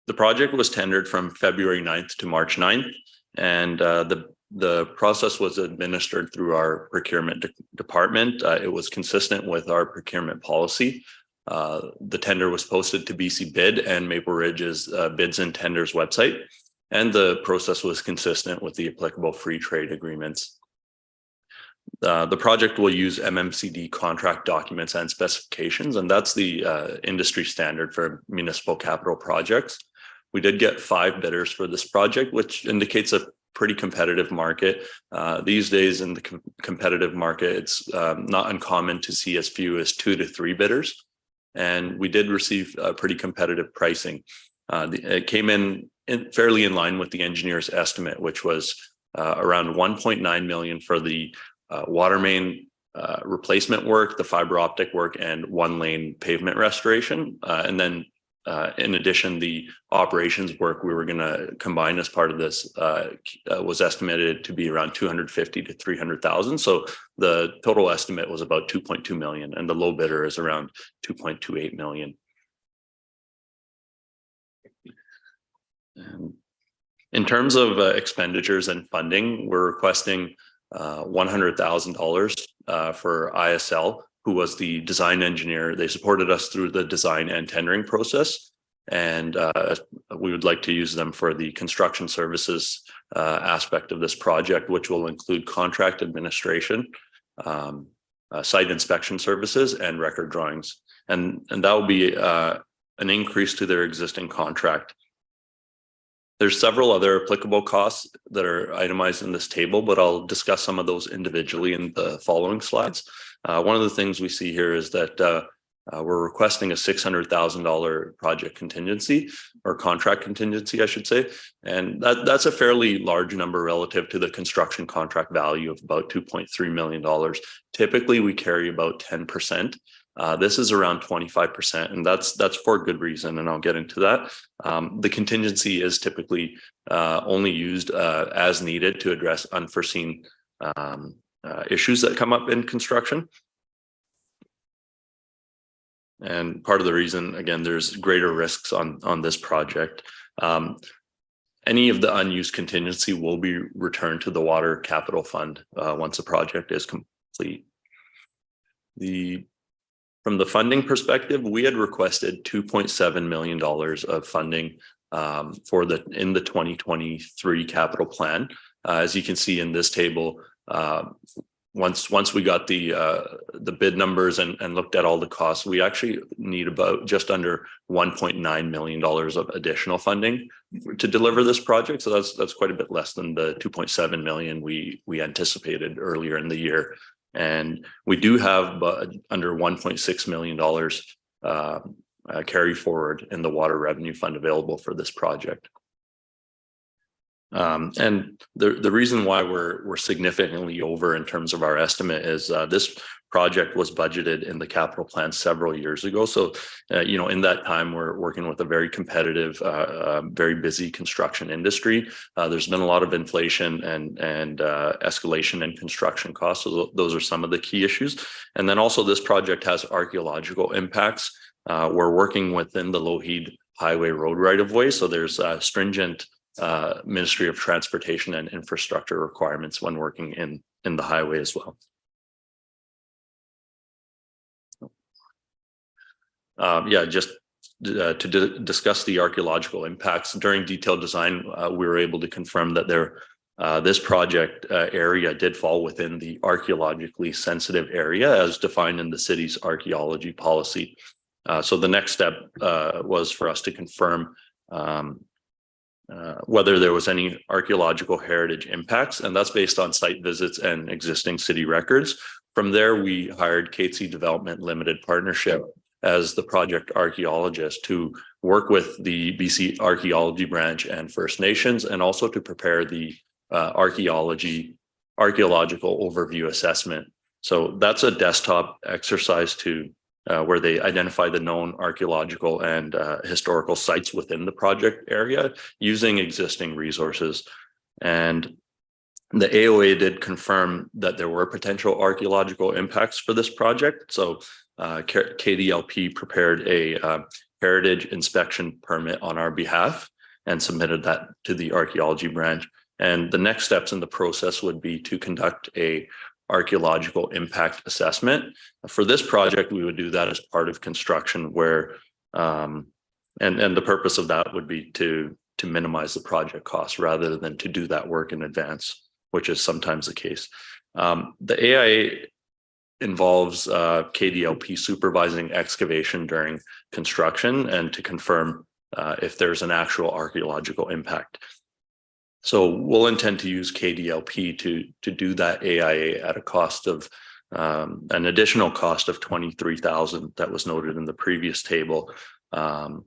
The project was tendered from February 9th to March 9th, and the process was administered through our procurement department. It was consistent with our procurement policy. The tender was posted to BC Bid and Maple Ridge's bids and tenders website, and the process was consistent with the applicable free trade agreements. The project will use MMCD contract documents and specifications, and that's the industry standard for municipal capital projects. We did get 5 bidders for this project, which indicates a pretty competitive market. These days in the competitive market, it's not uncommon to see as few as 2 to 3 bidders. and we did receive pretty competitive pricing. It came in fairly in line with the engineer's estimate, which was around 1.9 million for the water main replacement work, the fiber optic work, and 1-lane pavement restoration. And then in addition, the operations work we were going to combine as part of this was estimated to be around 250 to 300,000. So the total estimate was about 2.2 million, and the low bidder is around 2.28 million. In terms of expenditures and funding, we're requesting $100,000 for ISL, who was the design engineer. They supported us through the design and tendering process, and we would like to use them for the construction services aspect of this project, which will include contract administration, site inspection services, and record drawings. And that will be an increase to their existing contract. There's several other applicable costs that are itemized in this table, but I'll discuss some of those individually in the following slides. One of the things we see here is that we're requesting a $600,000 project contingency, or contract contingency, I should say. And that's a fairly large number relative to the construction contract value of about $2.3 million. Typically, we carry about 10%. This is around 25%, and that's for a good reason, and I'll get into that. The contingency is typically only used as needed to address unforeseen issues that come up in construction. And part of the reason, again, there's greater risks on this project. Any of the unused contingency will be returned to the Water Capital Fund once the project is complete. From the funding perspective, we had requested $2.7 million of funding in the 2023 capital plan. As you can see in this table, once we got the bid numbers and looked at all the costs, we actually need about just under $1.9 million of additional funding to deliver this project. So that's quite a bit less than the $2.7 million we anticipated earlier in the year. And we do have under $1.6 million carry forward in the Water Revenue Fund available for this project. And the reason why we're significantly over in terms of our estimate is this project was budgeted in the capital plan several years ago. So, in that time, we're working with a very competitive, very busy construction industry. There's been a lot of inflation and escalation in construction costs. So those are some of the key issues. And then also this project has archaeological impacts. We're working within the Lougheed Highway road right-of-way. So there's stringent Ministry of Transportation and Infrastructure requirements when working in the highway as well. Just to discuss the archaeological impacts during detailed design, we were able to confirm that this project area did fall within the archaeologically sensitive area as defined in the city's archaeology policy. So the next step was for us to confirm whether there was any archaeological heritage impacts, and that's based on site visits and existing city records. From there, we hired Catesy Development Limited Partnership as the project archaeologist to work with the BC Archaeology Branch and First Nations, and also to prepare the archaeological overview assessment. So that's a desktop exercise where they identify the known archaeological and historical sites within the project area using existing resources. And the AOA did confirm that there were potential archaeological impacts for this project. So KDLP prepared a heritage inspection permit on our behalf and submitted that to the archaeology branch. And the next steps in the process would be to conduct a archaeological impact assessment. For this project, we would do that as part of construction where, and the purpose of that would be to minimize the project costs rather than to do that work in advance, which is sometimes the case. The AIA involves KDLP supervising excavation during construction and to confirm if there's an actual archaeological impact. So we'll intend to use KDLP to do that AIA at a cost of an additional cost of 23,000 that was noted in the previous table. And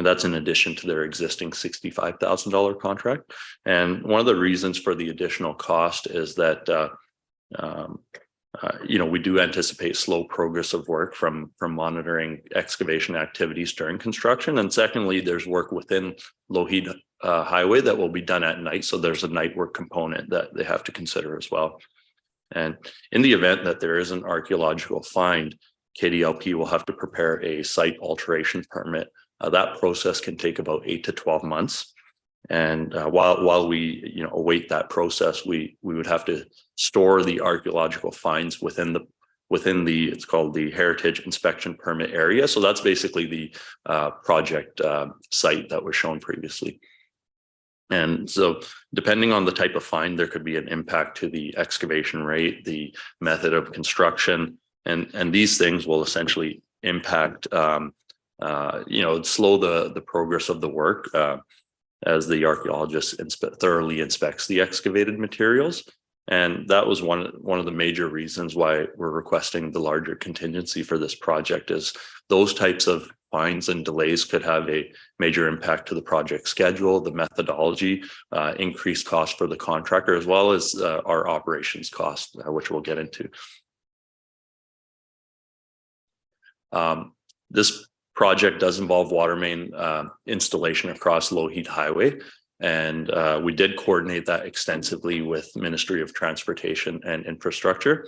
that's in addition to their existing $65,000 contract. And one of the reasons for the additional cost is that we do anticipate slow progress of work from monitoring excavation activities during construction. And secondly, there's work within Lougheed Highway that will be done at night. So there's a night work component that they have to consider as well. And in the event that there is an archaeological find, KDLP will have to prepare a site alteration permit. That process can take about 8 to 12 months. And while we await that process, we would have to store the archaeological finds within the it's called the Heritage Inspection Permit area. So that's basically the project site that was shown previously. And so depending on the type of find, there could be an impact to the excavation rate, the method of construction, and these things will essentially impact, slow the progress of the work as the archaeologist thoroughly inspects the excavated materials. And that was one of the major reasons why we're requesting the larger contingency for this project, is those types of finds and delays could have a major impact to the project schedule, the methodology, increased cost for the contractor, as well as our operations cost, which we'll get into. This project does involve water main installation across Lougheed Highway. And we did coordinate that extensively with Ministry of Transportation and Infrastructure.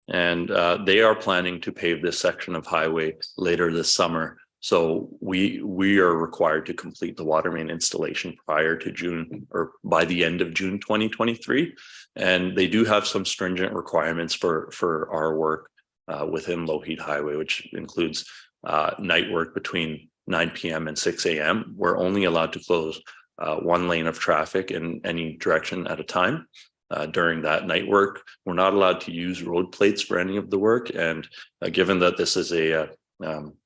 And they are planning to pave this section of highway later this summer. So we are required to complete the water main installation prior to June, or by the end of June 2023. And they do have some stringent requirements for our work within Lougheed Highway, which includes night work between 9 p.m. and 6 a.m. We're only allowed to close one lane of traffic in any direction at a time during that night work. We're not allowed to use road plates for any of the work. And given that this is a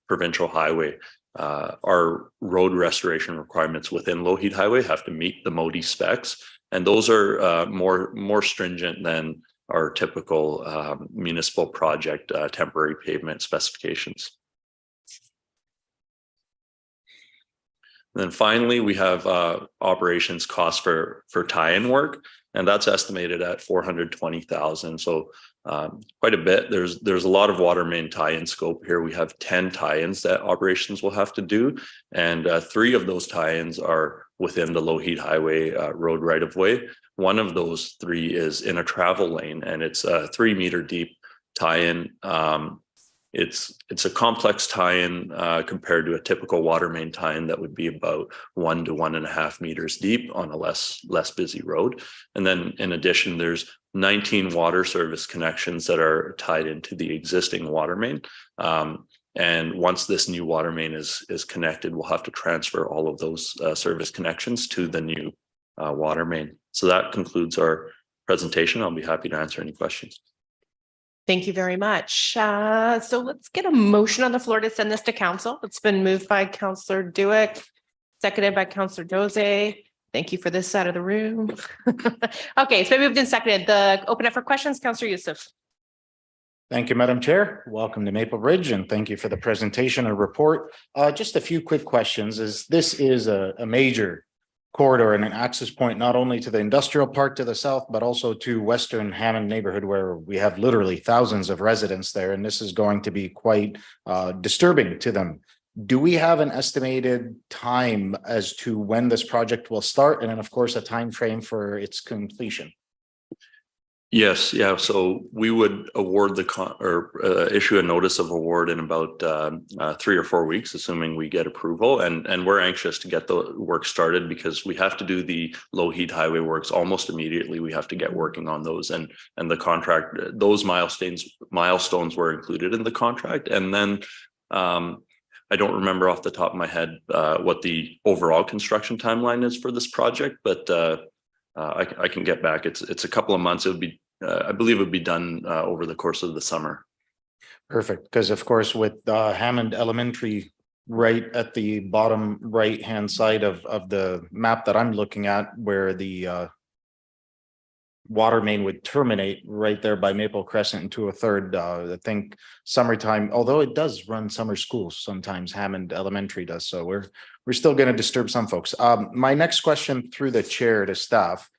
provincial highway, our road restoration requirements within Lougheed Highway have to meet the MODI specs. And those are more stringent than our typical municipal project temporary pavement specifications. And then finally, we have operations costs for tie-in work, and that's estimated at $420,000. So quite a bit. There's a lot of water main tie-in scope here. We have 10 tie-ins that operations will have to do, and 3 of those tie-ins are within the Lougheed Highway road right-of-way. One of those 3 is in a travel lane, and it's a 3-meter deep tie-in. It's a complex tie-in compared to a typical water main tie-in that would be about 1 to 1.5 meters deep on a less busy road. And then in addition, there's 19 water service connections that are tied into the existing water main. And once this new water main is connected, we'll have to transfer all of those service connections to the new water main. So that concludes our presentation. I'll be happy to answer any questions. Thank you very much. So let's get a motion on the floor to send this to council. It's been moved by Councillor Duick, seconded by Councillor Doze. Thank you for this side of the room. Okay, so moved and seconded. Open up for questions, Councillor Youssef. Thank you, Madam Chair. Welcome to Maple Ridge, and thank you for the presentation and report. Just a few quick questions. This is a major corridor and an access point, not only to the industrial park to the south, but also to Western Hammond neighborhood, where we have literally thousands of residents there. And this is going to be quite disturbing to them. Do we have an estimated time as to when this project will start? And then, of course, a time frame for its completion? Yes, yeah. So we would award issue a notice of award in about 3 or 4 weeks, assuming we get approval. And we're anxious to get the work started because we have to do the Lougheed Highway works almost immediately. We have to get working on those, and the contract, those milestones were included in the contract. And then I don't remember off the top of my head what the overall construction timeline is for this project, but I can get back. It's a couple of months. It would be, I believe, it would be done over the course of the summer. Perfect, because of course, with Hammond Elementary right at the bottom right-hand side of the map that I'm looking at, where the water main would terminate right there by Maple Crescent into a third. I think summertime, although it does run summer schools sometimes, Hammond Elementary does. So we're still going to disturb some folks. My next question through the chair to staff.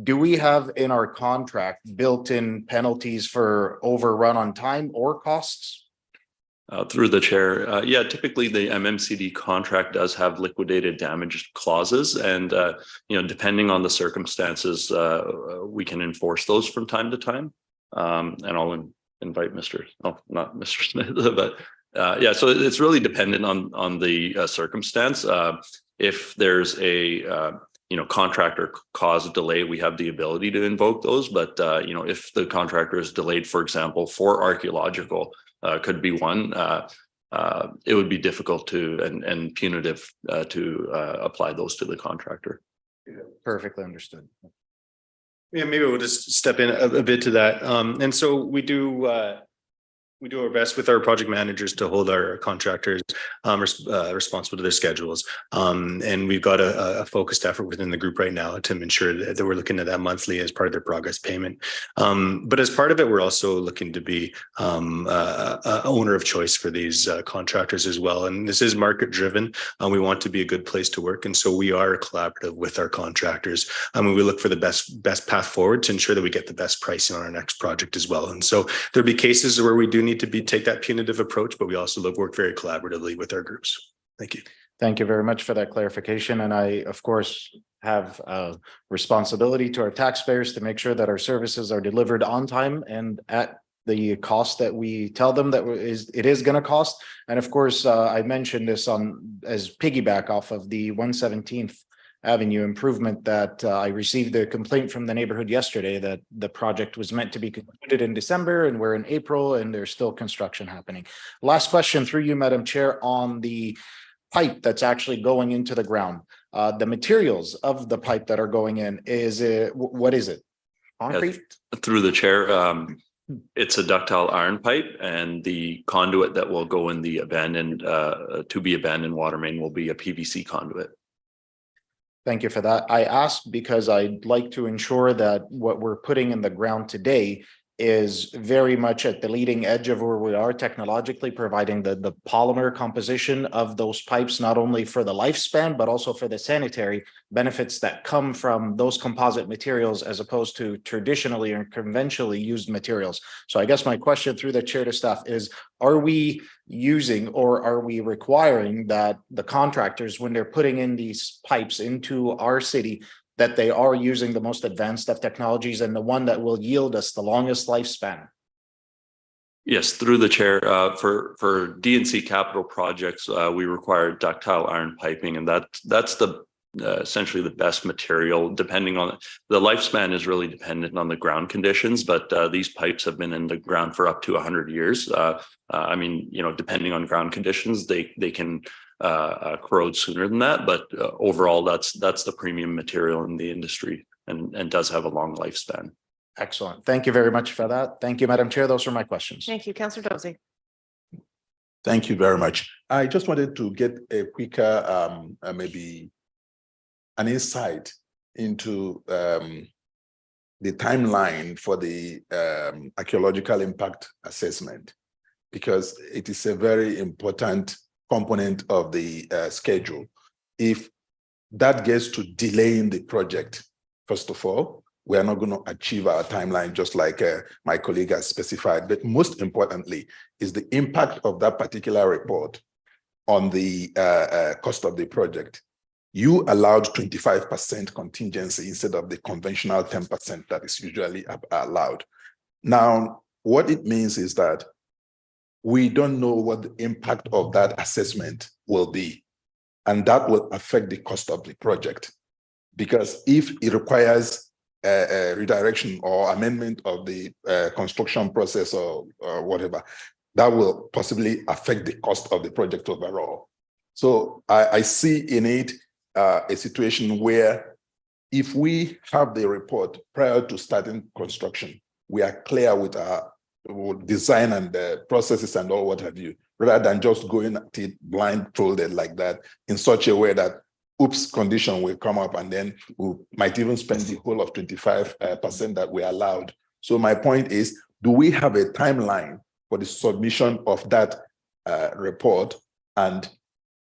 Do we have in our contract built-in penalties for overrun on time or costs? Through the chair, yeah, typically the MMCD contract does have liquidated damage clauses, and depending on the circumstances, we can enforce those from time to time. And I'll invite not Mr. Smith, but yeah, so it's really dependent on the circumstance. If there's a contractor caused delay, we have the ability to invoke those. But if the contractor is delayed, for example, for archaeological. Could be one. It would be difficult to and punitive to apply those to the contractor. Perfectly understood. Yeah, maybe we'll just step in a bit to that. And so we do our best with our project managers to hold our contractors responsible to their schedules. And we've got a focused effort within the group right now to ensure that we're looking at that monthly as part of their progress payment. But as part of it, we're also looking to be a owner of choice for these contractors as well. And this is market driven. We want to be a good place to work. And so we are collaborative with our contractors. We look for the best path forward to ensure that we get the best pricing on our next project as well. And so there'll be cases where we do need to take that punitive approach, but we also work very collaboratively with our groups. Thank you. Thank you very much for that clarification. And I, of course, have a responsibility to our taxpayers to make sure that our services are delivered on time and at the cost that we tell them that it is going to cost. And of course, I mentioned this as piggyback off of the 117th Avenue improvement that I received a complaint from the neighborhood yesterday that the project was meant to be concluded in December and we're in April and there's still construction happening. Last question through you, Madam Chair, on the pipe that's actually going into the ground. The materials of the pipe that are going in, what is it? Concrete? Through the chair, it's a ductile iron pipe, and the conduit that will go in the to be abandoned water main will be a PVC conduit. Thank you for that. I asked because I'd like to ensure that what we're putting in the ground today is very much at the leading edge of where we are technologically, providing the polymer composition of those pipes, not only for the lifespan, but also for the sanitary benefits that come from those composite materials as opposed to traditionally or conventionally used materials. So I guess my question through the chair to staff is, are we using or are we requiring that the contractors, when they're putting in these pipes into our city, that they are using the most advanced of technologies and the one that will yield us the longest lifespan? Yes, through the chair, for DNC capital projects, we require ductile iron piping, and that's the essentially the best material. Depending on the lifespan is really dependent on the ground conditions, but these pipes have been in the ground for up to 100 years. I mean, depending on ground conditions, they can corrode sooner than that, but overall, that's the premium material in the industry and does have a long lifespan. Excellent. Thank you very much for that. Thank you, Madam Chair. Those are my questions. Thank you, Councillor Dozy. Thank you very much. I just wanted to get a quicker, maybe an insight into the timeline for the archaeological impact assessment, because it is a very important component of the schedule. If that gets to delaying the project, first of all, we are not going to achieve our timeline, just like my colleague has specified. But most importantly, is the impact of that particular report on the cost of the project. You allowed 25% contingency instead of the conventional 10% that is usually allowed. Now, what it means is that we don't know what the impact of that assessment will be, and that will affect the cost of the project. Because if it requires a redirection or amendment of the construction process or whatever, that will possibly affect the cost of the project overall. So I see in it a situation where if we have the report prior to starting construction, we are clear with our design and the processes and all what have you, rather than just going at it blindfolded like that in such a way that oops condition will come up, and then we might even spend the whole of 25% that we allowed. So my point is, do we have a timeline for the submission of that report? And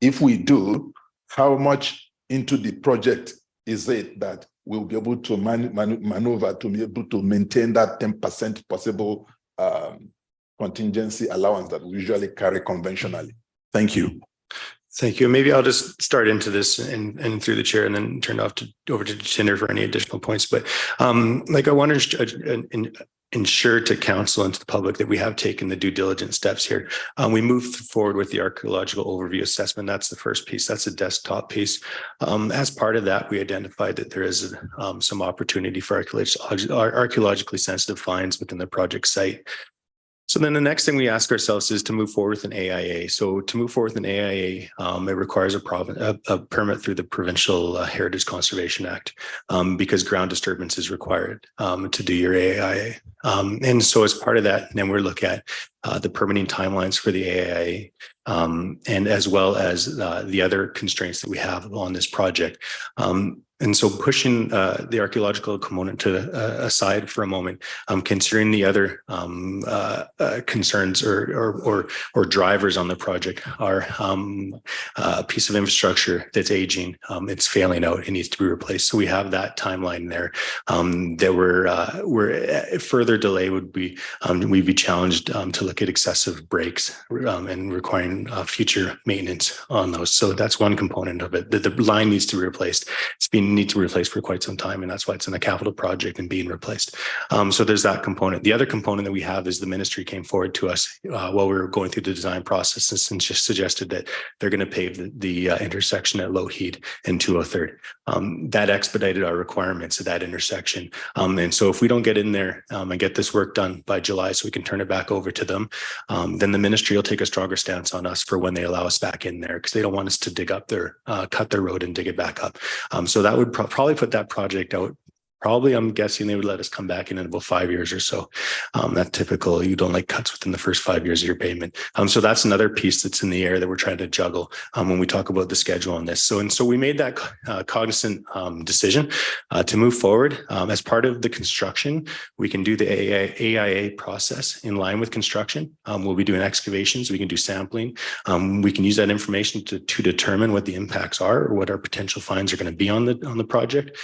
if we do, how much into the project is it that we'll be able to maneuver to be able to maintain that 10% possible contingency allowance that we usually carry conventionally? Thank you. Thank you. Maybe I'll just start into this and through the chair, and then turn over to Jatinder for any additional points. But like, I want to ensure to council and to the public that we have taken the due diligence steps here. We moved forward with the archaeological overview assessment. That's the first piece. That's a desktop piece. As part of that, we identified that there is some opportunity for archaeologically sensitive finds within the project site. So then the next thing we ask ourselves is to move forward with an AIA. So to move forward with an AIA, it requires a permit through the Provincial Heritage Conservation Act, because ground disturbance is required to do your AIA. And so as part of that, then we're looking at the permitting timelines for the AIA, and as well as the other constraints that we have on this project. And so pushing the archaeological component to aside for a moment, considering the other concerns or drivers on the project are a piece of infrastructure that's aging, it's failing out, it needs to be replaced. So we have that timeline there. That we're further delay would be we'd be challenged to look at excessive breaks and requiring future maintenance on those. So that's one component of it. The line needs to be replaced. It's been need to replace for quite some time, and that's why it's in a capital project and being replaced. So there's that component. The other component that we have is the ministry came forward to us while we were going through the design process and just suggested that they're going to pave the intersection at Lougheed and 203rd. That expedited our requirements at that intersection. And so if we don't get in there and get this work done by July so we can turn it back over to them, then the ministry will take a stronger stance on us for when they allow us back in there, because they don't want us to dig up their cut their road and dig it back up. So that would probably put that project out. Probably, I'm guessing they would let us come back in about 5 years or so. That typical, you don't like cuts within the first 5 years of your payment. So that's another piece that's in the air that we're trying to juggle when we talk about the schedule on this. So we made that cognizant decision to move forward. As part of the construction, we can do the AIA process in line with construction. We'll be doing excavations. We can do sampling. We can use that information to determine what the impacts are or what our potential fines are going to be on the project.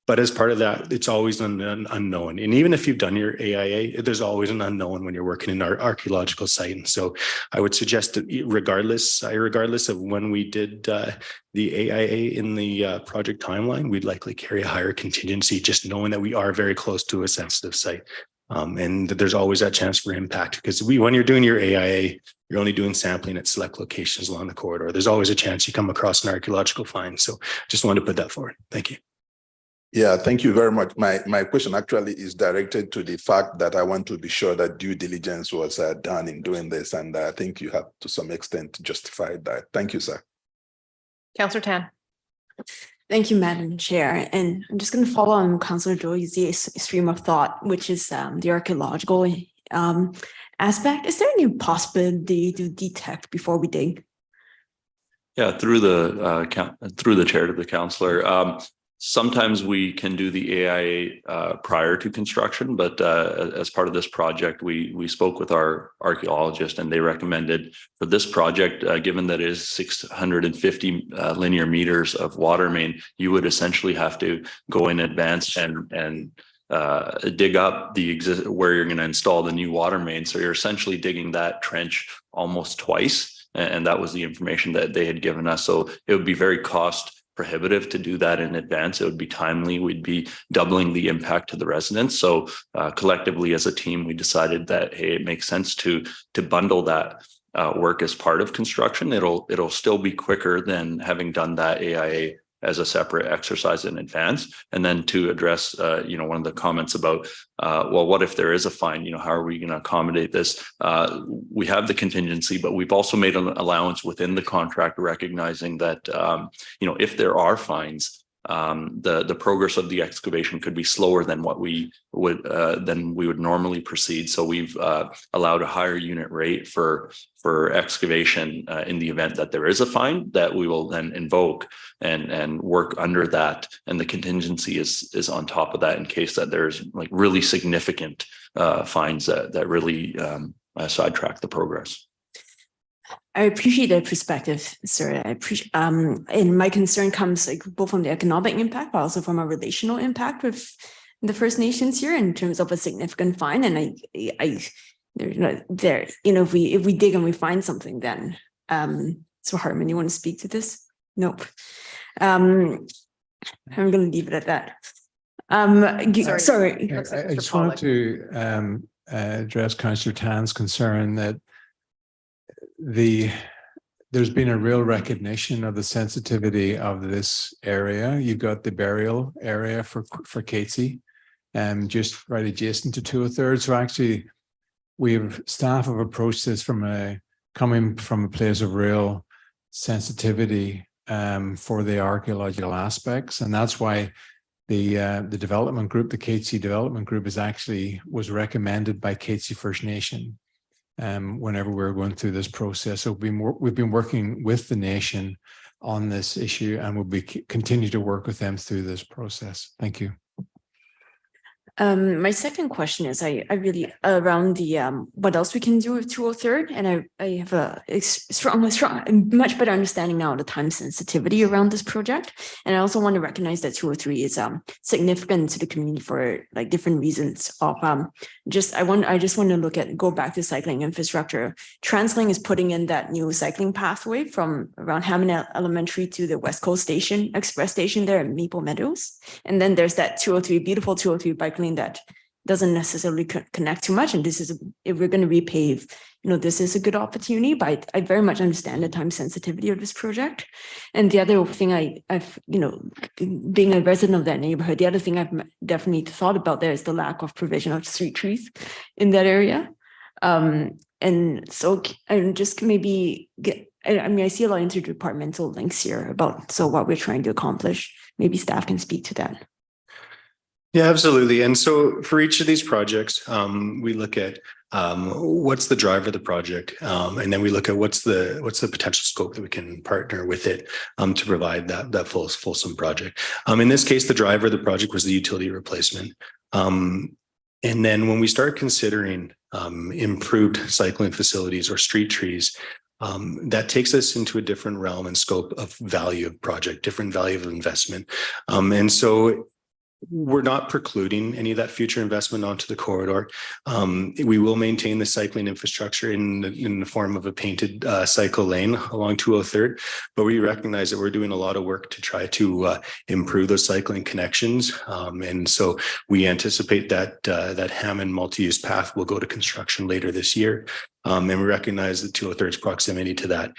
But as part of that, it's always an unknown. And even if you've done your AIA, there's always an unknown when you're working in our archaeological site. And so I would suggest that regardless of when we did the AIA in the project timeline, we'd likely carry a higher contingency, just knowing that we are very close to a sensitive site. And there's always that chance for impact, because when you're doing your AIA, you're only doing sampling at select locations along the corridor. There's always a chance you come across an archaeological find. So just wanted to put that forward. Thank you. Yeah, thank you very much. My question actually is directed to the fact that I want to be sure that due diligence was done in doing this. And I think you have to some extent justified that. Thank you, sir. Councillor Tan. Thank you, Madam Chair. And I'm just going to follow on Councillor Joyce's stream of thought, which is the archaeological aspect. Is there any possibility to detect before we dig? Yeah, through the chair to the councillor. Sometimes we can do the AIA prior to construction, but as part of this project, we spoke with our archaeologist, and they recommended for this project, given that it is 650 linear meters of water main, you would essentially have to go in advance and dig up where you're going to install the new water main. So you're essentially digging that trench almost twice, and that was the information that they had given us. So it would be very cost prohibitive to do that in advance. It would be timely. We'd be doubling the impact to the residents. So collectively as a team, we decided that, hey, it makes sense to bundle that work as part of construction. It'll still be quicker than having done that AIA as a separate exercise in advance. And then to address, one of the comments about, well, what if there is a fine? How are we going to accommodate this? We have the contingency, but we've also made an allowance within the contract, recognizing that, if there are fines, the progress of the excavation could be slower than what we would normally proceed. So we've allowed a higher unit rate for excavation in the event that there is a fine that we will then invoke and work under that. And the contingency is on top of that in case that there's like really significant fines that really sidetrack the progress. I appreciate that perspective, sir. I appreciate, and my concern comes like both from the economic impact, but also from a relational impact with the First Nations here in terms of a significant fine. And if we dig and we find something, then so Hartman, you want to speak to this? Nope. I'm going to leave it at that. Sorry. I just wanted to address Councillor Tan's concern that there's been a real recognition of the sensitivity of this area. You've got the burial area for Catesy, just right adjacent to 203rd. So actually, staff have approached this coming from a place of real sensitivity for the archaeological aspects, and that's why the development group, the Catesy Development Group, was recommended by Catesy First Nation. Whenever we were going through this process. So we've been working with the nation on this issue, and we'll continue to work with them through this process. Thank you. My second question is I really around the what else we can do with 203rd, and I have a much better understanding now of the time sensitivity around this project, and I also want to recognize that 203 is significant to the community for like different reasons. Of I just want to go back to cycling infrastructure. TransLink is putting in that new cycling pathway from around Hammond Elementary to the West Coast Station Express Station there at Maple Meadows, and then there's that 203 beautiful 203 bike lane that doesn't necessarily connect too much. And this is, if we're going to repave, this is a good opportunity, but I very much understand the time sensitivity of this project. And the other thing I've being a resident of that neighborhood, the other thing I've definitely thought about there is the lack of provision of street trees in that area. And so I'm just maybe I see a lot of interdepartmental links here about what we're trying to accomplish. Maybe staff can speak to that. Yeah, absolutely. And so for each of these projects, we look at what's the driver of the project, and then we look at what's the potential scope that we can partner with it to provide that fulsome project. In this case, the driver of the project was the utility replacement. And then when we start considering improved cycling facilities or street trees, that takes us into a different realm and scope of value of project, different value of investment. And so we're not precluding any of that future investment onto the corridor. We will maintain the cycling infrastructure in the form of a painted cycle lane along 203rd, but we recognize that we're doing a lot of work to try to improve those cycling connections. And so we anticipate that that Hammond multi-use path will go to construction later this year. And we recognize the 203rd's proximity to that.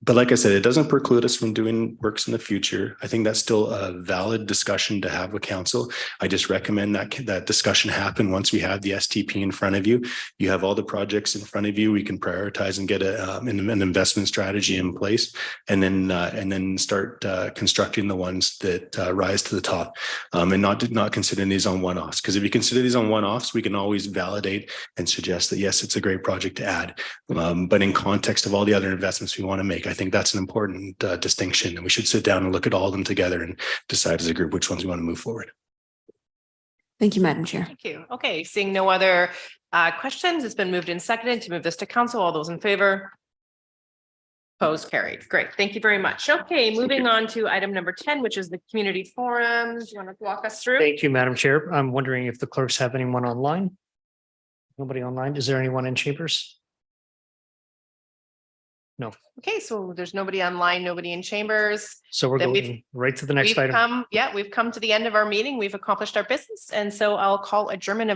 But like I said, it doesn't preclude us from doing works in the future. I think that's still a valid discussion to have with council. I just recommend that discussion happen once we have the STP in front of you. You have all the projects in front of you. We can prioritize and get an investment strategy in place, and then start constructing the ones that rise to the top, and not considering these on one-offs. Because if you consider these on one-offs, we can always validate and suggest that yes, it's a great project to add. But in context of all the other investments we want to make, I think that's an important distinction, and we should sit down and look at all of them together and decide as a group which ones we want to move forward. Thank you, Madam Chair. Thank you. Okay, seeing no other questions, it's been moved and seconded to move this to council. All those in favor? Opposed, carried. Great. Thank you very much. Okay, moving on to item number 10, which is the community forum. Do you want to walk us through? Thank you, Madam Chair. I'm wondering if the clerks have anyone online. Nobody online. Is there anyone in chambers? No. Okay, so there's nobody online, nobody in chambers. So we're going right to the next item. We've come to the end of our meeting. We've accomplished our business. And so I'll call adjournment of